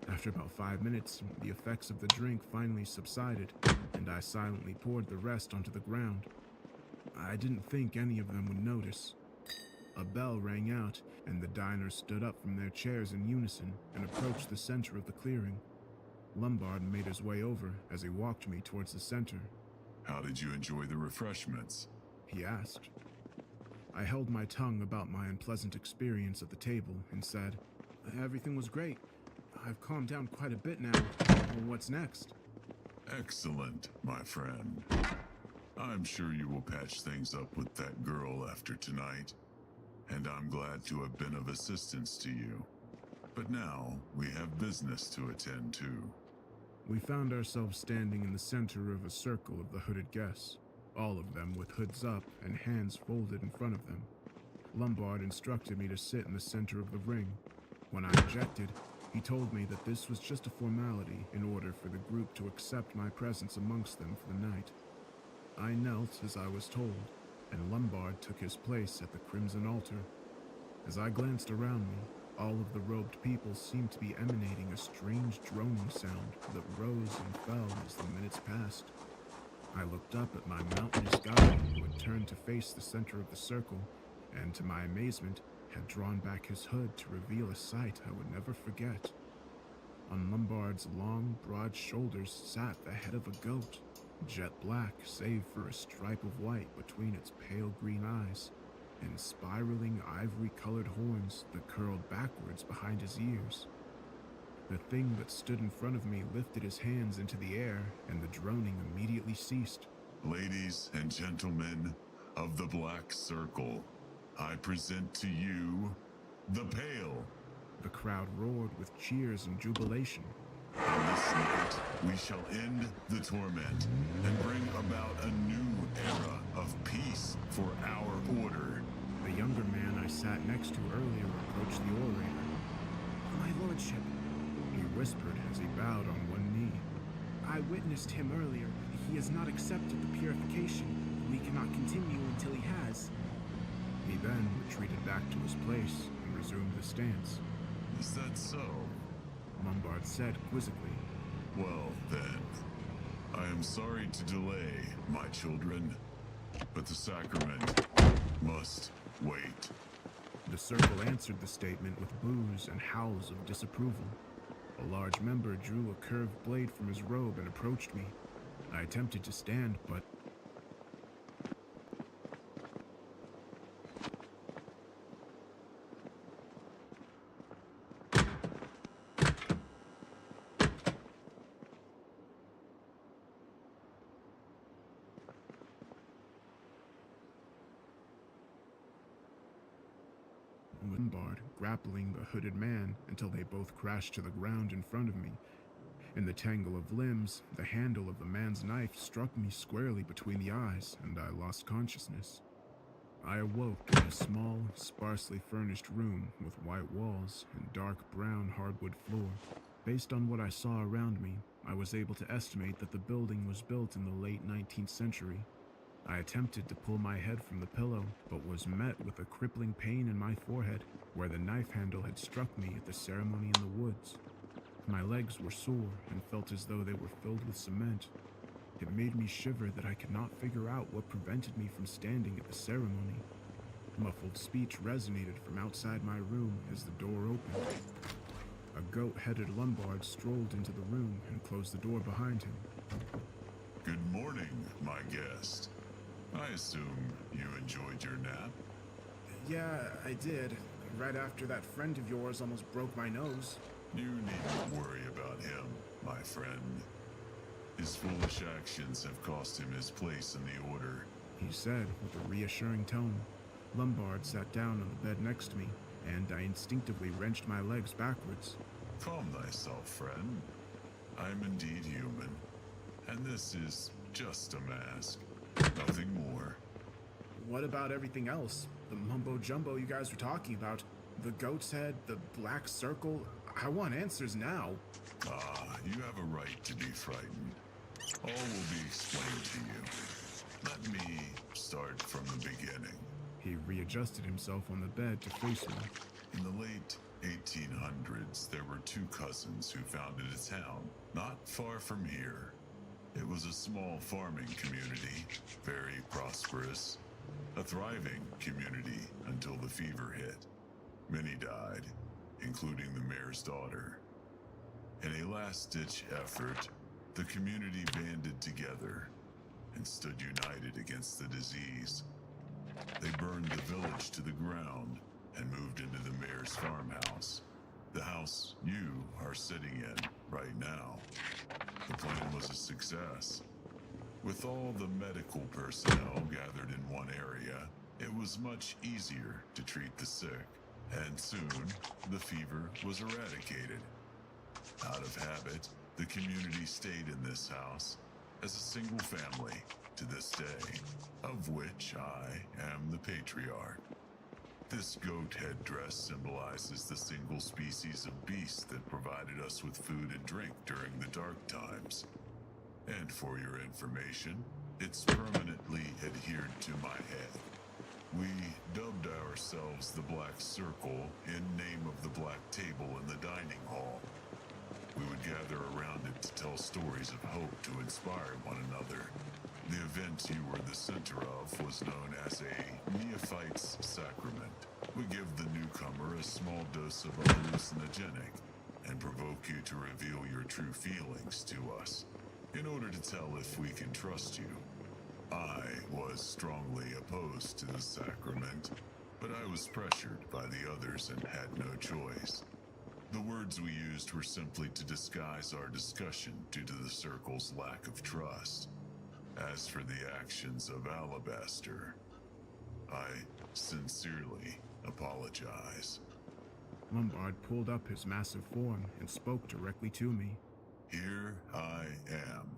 After about 5 minutes, the effects of the drink finally subsided, and I silently poured the rest onto the ground. I didn't think any of them would notice. A bell rang out, and the diners stood up from their chairs in unison and approached the center of the clearing. Lombard made his way over as he walked me towards the center. How did you enjoy the refreshments? He asked. I held my tongue about my unpleasant experience at the table and said, Everything was great. I've calmed down quite a bit now. Well, what's next? Excellent, my friend. I'm sure you will patch things up with that girl after tonight, and I'm glad to have been of assistance to you. But now, we have business to attend to. We found ourselves standing in the center of a circle of the hooded guests, all of them with hoods up and hands folded in front of them. Lombard instructed me to sit in the center of the ring. When I objected, he told me that this was just a formality in order for the group to accept my presence amongst them for the night. I knelt as I was told, and Lombard took his place at the crimson altar. As I glanced around me, all of the robed people seemed to be emanating a strange droning sound that rose and fell as the minutes passed. I looked up at my mountainous guide, who had turned to face the center of the circle, and to my amazement, had drawn back his hood to reveal a sight I would never forget. On Lombard's long, broad shoulders sat the head of a goat, jet black save for a stripe of white between its pale green eyes, and spiraling ivory-colored horns that curled backwards behind his ears. The thing that stood in front of me lifted his hands into the air, and the droning immediately ceased. Ladies and gentlemen of the Black Circle, I present to you the Pale. The crowd roared with cheers and jubilation. On this night, we shall end the torment and bring about a new era of peace for our order. The younger man I sat next to earlier approached the orator. My lordship, he whispered as he bowed on one knee. I witnessed him earlier. He has not accepted the purification. We cannot continue until he has. He then retreated back to his place and resumed the stance. Is that so? Lombard said quizzically. Well, then, I am sorry to delay, my children, but the sacrament must wait. The circle answered the statement with boos and howls of disapproval. A large member drew a curved blade from his robe and approached me. I attempted to stand, but Lombard grappling the hooded man until they both crashed to the ground in front of me. In the tangle of limbs, the handle of the man's knife struck me squarely between the eyes, and I lost consciousness. I awoke in a small, sparsely furnished room with white walls and dark brown hardwood floor. Based on what I saw around me, I was able to estimate that the building was built in the late 19th century. I attempted to pull my head from the pillow, but was met with a crippling pain in my forehead, where the knife handle had struck me at the ceremony in the woods. My legs were sore and felt as though they were filled with cement. It made me shiver that I could not figure out what prevented me from standing at the ceremony. Muffled speech resonated from outside my room as the door opened. A goat-headed Lombard strolled into the room and closed the door behind him. Good morning, my guest. I assume you enjoyed your nap? Yeah, I did. Right after that friend of yours almost broke my nose. You needn't worry about him, my friend. His foolish actions have cost him his place in the order, he said with a reassuring tone. Lombard sat down on the bed next to me, and I instinctively wrenched my legs backwards. Calm thyself, friend. I am indeed human, and this is just a mask. Nothing more. What about everything else? The mumbo-jumbo you guys were talking about? The goat's head, the black circle? I want answers now. You have a right to be frightened. All will be explained to you. Let me start from the beginning. He readjusted himself on the bed to face me. In the late 1800s, there were two cousins who founded a town not far from here. It was a small farming community, very prosperous, a thriving community until the fever hit. Many died, including the mayor's daughter. In a last-ditch effort, the community banded together and stood united against the disease. They burned the village to the ground and moved into the mayor's farmhouse. The house you are sitting in right now. The plan was a success. With all the medical personnel gathered in one area, it was much easier to treat the sick, and soon the fever was eradicated. Out of habit, the community stayed in this house as a single family to this day, of which I am the patriarch. This goat headdress symbolizes the single species of beast that provided us with food and drink during the dark times. And for your information, it's permanently adhered to my head. We dubbed ourselves the Black Circle in name of the black table in the dining hall. We would gather around it to tell stories of hope to inspire one another. The event you were the center of was known as a Neophyte's Sacrament. We give the newcomer a small dose of a hallucinogenic and provoke you to reveal your true feelings to us, in order to tell if we can trust you. I was strongly opposed to the sacrament, but I was pressured by the others and had no choice. The words we used were simply to disguise our discussion due to the circle's lack of trust. As for the actions of Alabaster, I sincerely apologize. Lombard pulled up his massive form and spoke directly to me. Here I am,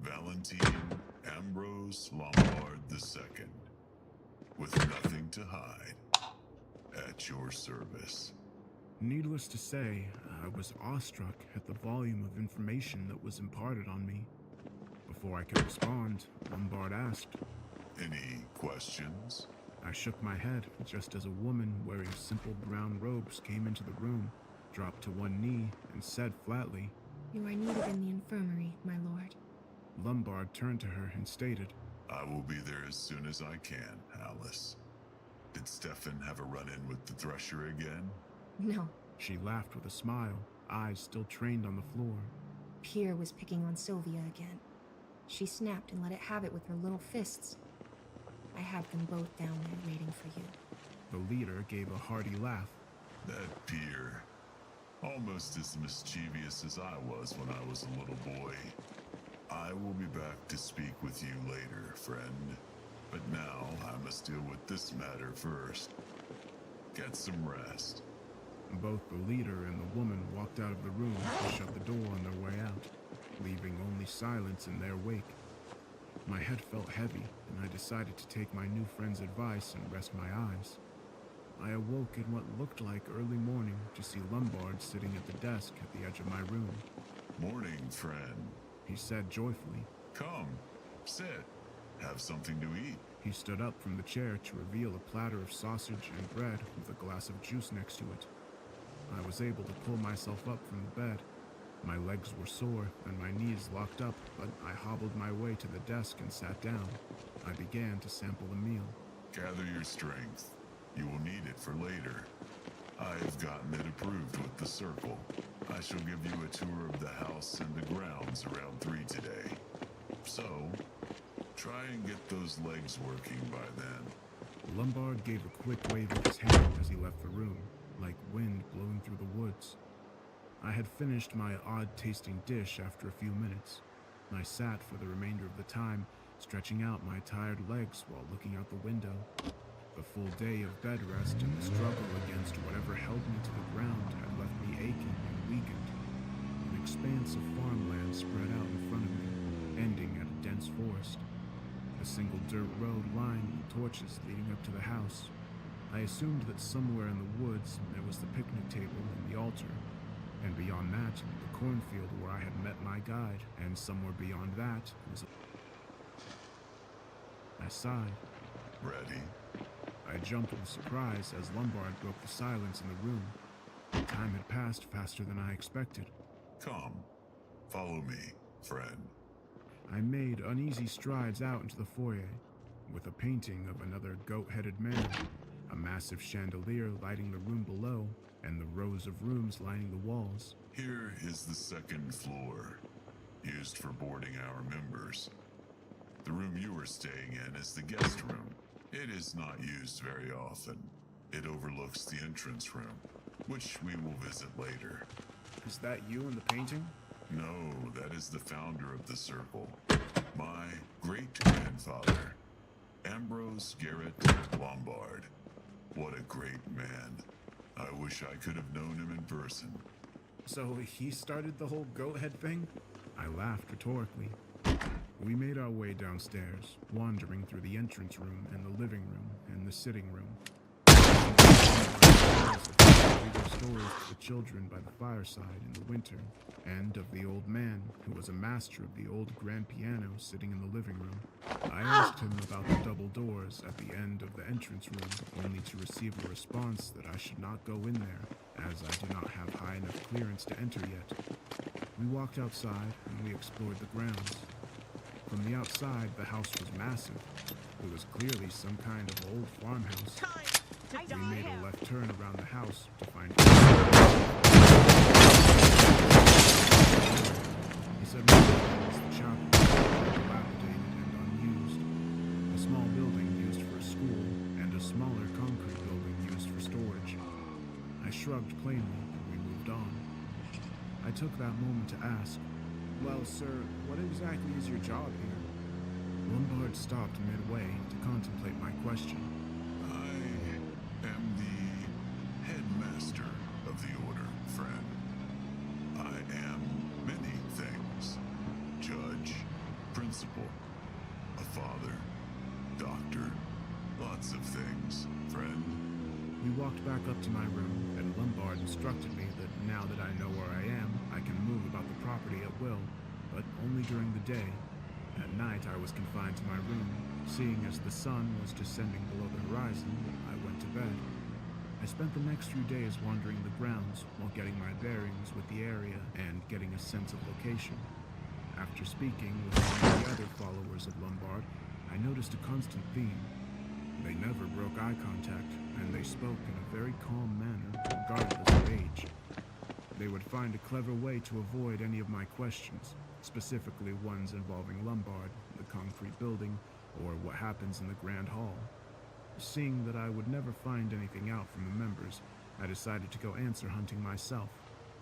Valentine Ambrose Lombard II, with nothing to hide, at your service. Needless to say, I was awestruck at the volume of information that was imparted on me. Before I could respond, Lombard asked, "Any questions?" I shook my head just as a woman wearing simple brown robes came into the room, dropped to one knee, and said flatly, "You are needed in the infirmary, my lord." Lombard turned to her and stated, "I will be there as soon as I can, Alice. Did Stefan have a run-in with the Thresher again?" "No." She laughed with a smile, eyes still trained on the floor. "Pierre was picking on Sylvia again. She snapped and let it have it with her little fists. I have them both down there waiting for you." The leader gave a hearty laugh. "That Pierre, almost as mischievous as I was when I was a little boy. I will be back to speak with you later, friend. But now I must deal with this matter first. Get some rest." Both the leader and the woman walked out of the room and shut the door on their way out, leaving only silence in their wake. My head felt heavy, and I decided to take my new friend's advice and rest my eyes. I awoke in what looked like early morning to see Lombard sitting at the desk at the edge of my room. "Morning, friend," he said joyfully. "Come, sit. Have something to eat." He stood up from the chair to reveal a platter of sausage and bread with a glass of juice next to it. I was able to pull myself up from the bed. My legs were sore and my knees locked up, but I hobbled my way to the desk and sat down. I began to sample the meal. "Gather your strength. You will need it for later. I've gotten it approved with the Circle. I shall give you a tour of the house and the grounds around 3 today. So, try and get those legs working by then." Lombard gave a quick wave of his hand as he left the room, like wind blowing through the woods. I had finished my odd-tasting dish after a few minutes. I sat for the remainder of the time, stretching out my tired legs while looking out the window. The full day of bed rest and the struggle against whatever held me to the ground had left me aching and weakened. An expanse of farmland spread out in front of me, ending at a dense forest. A single dirt road lined with torches leading up to the house. I assumed that somewhere in the woods there was the picnic table and the altar, and beyond that, the cornfield where I had met my guide, and somewhere beyond that was I sighed. "Ready?" I jumped with surprise as Lombard broke the silence in the room. Time had passed faster than I expected. "Come, follow me, friend." I made uneasy strides out into the foyer, with a painting of another goat-headed man, a massive chandelier lighting the room below, and the rows of rooms lining the walls. "Here is the second floor, used for boarding our members. The room you are staying in is the guest room. It is not used very often. It overlooks the entrance room. which we will visit later. Is that you in the painting? No, that is the founder of the circle. My great-grandfather, Ambrose Garrett Lombard. What a great man. I wish I could have known him in person. So he started the whole goat head thing? I laughed rhetorically. We made our way downstairs, wandering through the entrance room and the living room and the sitting room. Reading stories to the children by the fireside in the winter, and of the old man who was a master of the old grand piano sitting in the living room. I asked him about the double doors at the end of the entrance room, only to receive a response that I should not go in there, as I do not have high enough clearance to enter yet. We walked outside and we explored the grounds. From the outside, the house was massive. It was clearly some kind of old farmhouse. We made a left turn around the house to find He said it was the chapel, dilapidated and unused. A small building used for a school, and a smaller concrete building used for storage. I shrugged plainly, and we moved on. I took that moment to ask, "Well, sir, what exactly is your job here?" Lombard stopped midway to contemplate my question. I am the headmaster of the order, friend. I am many things. Judge, principal, a father, doctor, lots of things, friend. We walked back up to my room, and Lombard instructed me that now that I know where I am, I can move about the property at will, but only during the day. At night, I was confined to my room. Seeing as the sun was descending below the horizon, I went to bed. I spent the next few days wandering the grounds while getting my bearings with the area and getting a sense of location. After speaking with some of the other followers of Lombard, I noticed a constant theme. They never broke eye contact, and they spoke in a very calm manner, regardless of age. They would find a clever way to avoid any of my questions, specifically ones involving Lombard, the concrete building, or what happens in the Grand Hall. Seeing that I would never find anything out from the members, I decided to go answer hunting myself.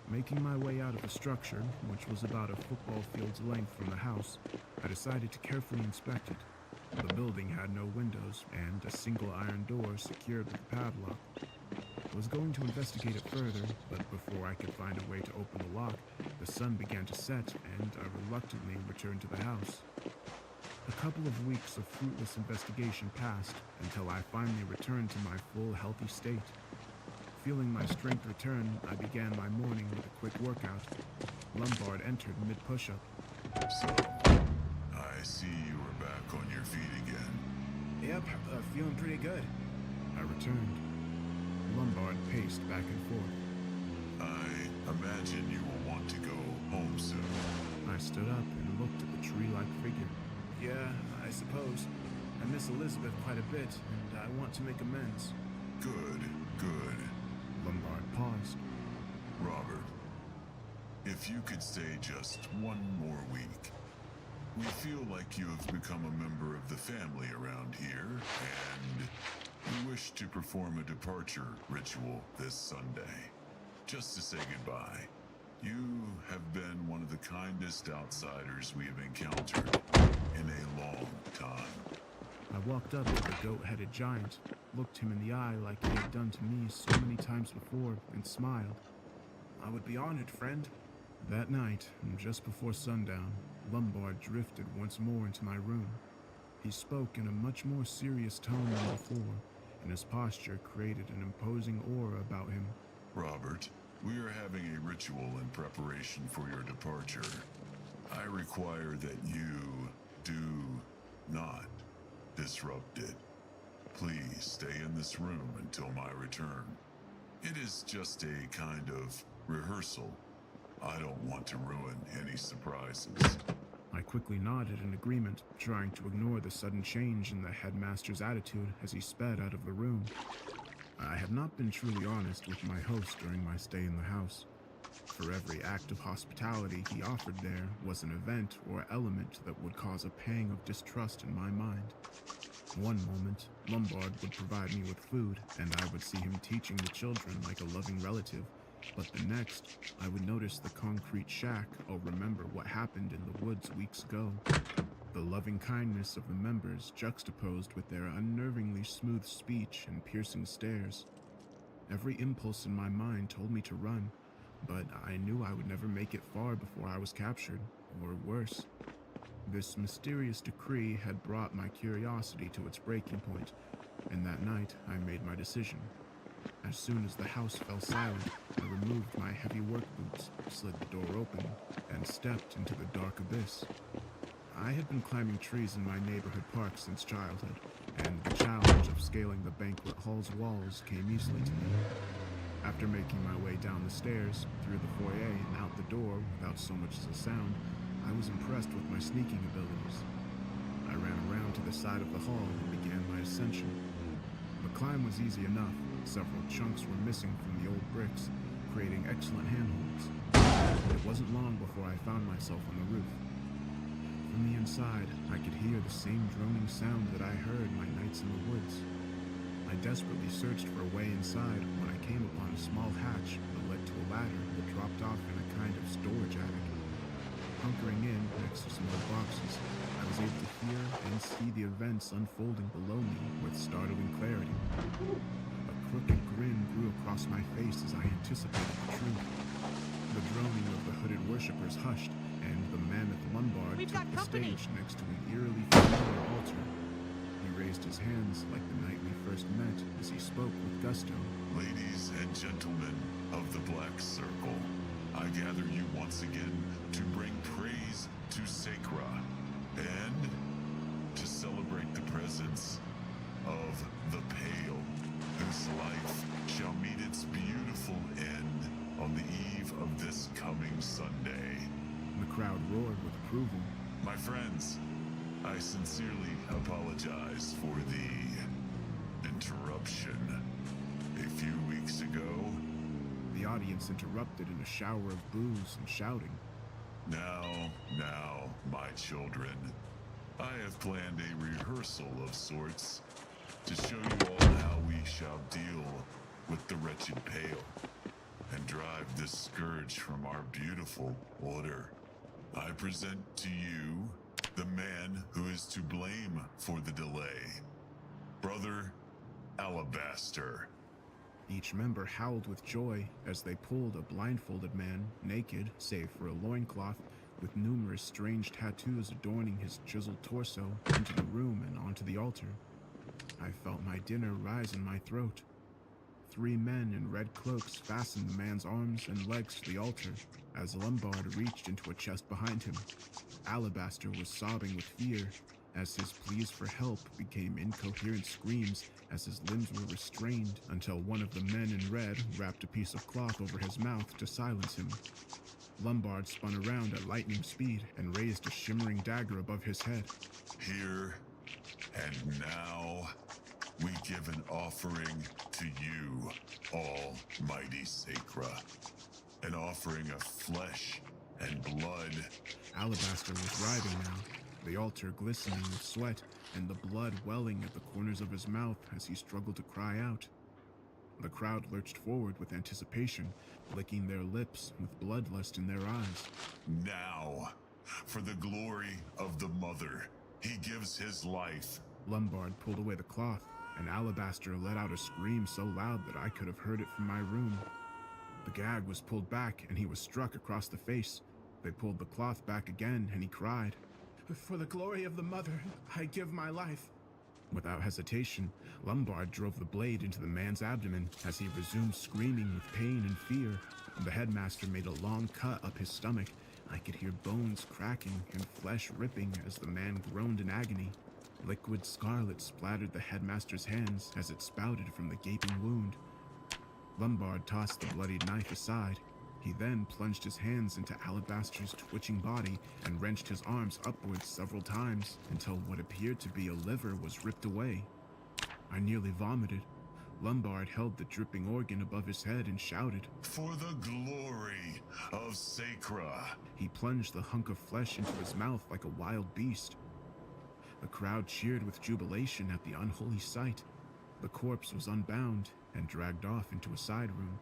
Making my way out of the structure, which was about a football field's length from the house, I decided to carefully inspect it. The building had no windows, and a single iron door secured with a padlock. I was going to investigate it further, but before I could find a way to open the lock, the sun began to set, and I reluctantly returned to the house. A couple of weeks of fruitless investigation passed, until I finally returned to my full, healthy state. Feeling my strength return, I began my morning with a quick workout. Lombard entered mid-push-up. So, I see you are back on your feet again. Yep, feeling pretty good. I returned. Lombard paced back and forth. I imagine you will want to go home soon. I stood up and looked at the tree-like figure. Yeah, I suppose. I miss Elizabeth quite a bit, and I want to make amends. Good, good. Lombard paused. Robert, if you could stay just one more week. We feel like you have become a member of the family around here, and we wish to perform a departure ritual this Sunday, just to say goodbye. You have been one of the kindest outsiders we have encountered in a long time. I walked up to the goat-headed giant, looked him in the eye like he had done to me so many times before, and smiled. I would be honored, friend. That night, just before sundown, Lombard drifted once more into my room. He spoke in a much more serious tone than before, and his posture created an imposing aura about him. Robert, we are having a ritual in preparation for your departure. I require that you do not disrupt it. Please stay in this room until my return. It is just a kind of rehearsal. I don't want to ruin any surprises. I quickly nodded in agreement, trying to ignore the sudden change in the headmaster's attitude as he sped out of the room. I had not been truly honest with my host during my stay in the house. For every act of hospitality he offered there was an event or element that would cause a pang of distrust in my mind. One moment, Lombard would provide me with food, and I would see him teaching the children like a loving relative. But the next, I would notice the concrete shack or remember what happened in the woods weeks ago. The loving kindness of the members juxtaposed with their unnervingly smooth speech and piercing stares. Every impulse in my mind told me to run, but I knew I would never make it far before I was captured, or worse. This mysterious decree had brought my curiosity to its breaking point, and that night I made my decision. As soon as the house fell silent, I removed my heavy work boots, slid the door open, and stepped into the dark abyss. I had been climbing trees in my neighborhood park since childhood, and the challenge of scaling the banquet hall's walls came easily to me. After making my way down the stairs, through the foyer, and out the door without so much as a sound, I was impressed with my sneaking abilities. I ran around to the side of the hall and began my ascension. The climb was easy enough. Several chunks were missing from the old bricks, creating excellent handholds. It wasn't long before I found myself on the roof. From the inside, I could hear the same droning sound that I heard my nights in the woods. I desperately searched for a way inside when I came upon a small hatch that led to a ladder that dropped off in a kind of storage attic. Hunkering in next to some old boxes, I was able to hear and see the events unfolding below me with startling clarity. A crooked grin grew across my face as I anticipated the truth. The droning of the hooded worshippers hushed, and the mammoth Lombard took the stage next to an eerily familiar altar. He raised his hands like the night we first met as he spoke with gusto. Ladies and gentlemen of the Black Circle, I gather you once again to bring praise to Sacra and to celebrate the presence of the Pale, whose life shall meet its beautiful end on the eve of this coming Sunday. The crowd roared with approval. My friends, I sincerely apologize for the interruption. A few weeks ago, the audience interrupted in a shower of boos and shouting. Now, my children, I have planned a rehearsal of sorts to show you all how we shall deal with the wretched Pale and drive this scourge from our beautiful order. I present to you the man who is to blame for the delay, Brother Alabaster. Each member howled with joy as they pulled a blindfolded man, naked save for a loincloth, with numerous strange tattoos adorning his chiseled torso, into the room and onto the altar. I felt my dinner rise in my throat. 3 men in red cloaks fastened the man's arms and legs to the altar as Lombard reached into a chest behind him. Alabaster was sobbing with fear as his pleas for help became incoherent screams as his limbs were restrained until one of the men in red wrapped a piece of cloth over his mouth to silence him. Lombard spun around at lightning speed and raised a shimmering dagger above his head. Here and now, we give an offering to you, Almighty Sacra. An offering of flesh and blood. Alabaster was writhing now, the altar glistening with sweat and the blood welling at the corners of his mouth as he struggled to cry out. The crowd lurched forward with anticipation, licking their lips with bloodlust in their eyes. Now, for the glory of the Mother, he gives his life. Lombard pulled away the cloth, and Alabaster let out a scream so loud that I could have heard it from my room. The gag was pulled back, and he was struck across the face. They pulled the cloth back again, and he cried, "For the glory of the Mother, I give my life." Without hesitation, Lombard drove the blade into the man's abdomen as he resumed screaming with pain and fear. The headmaster made a long cut up his stomach. I could hear bones cracking and flesh ripping as the man groaned in agony. Liquid scarlet splattered the headmaster's hands as it spouted from the gaping wound. Lombard tossed the bloodied knife aside. He then plunged his hands into Alabaster's twitching body and wrenched his arms upwards several times until what appeared to be a liver was ripped away. I nearly vomited. Lombard held the dripping organ above his head and shouted, "For the glory of Sacra!" He plunged the hunk of flesh into his mouth like a wild beast. The crowd cheered with jubilation at the unholy sight. The corpse was unbound and dragged off into a side room.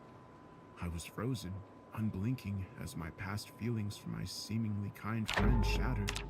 I was frozen, unblinking, as my past feelings for my seemingly kind friend shattered.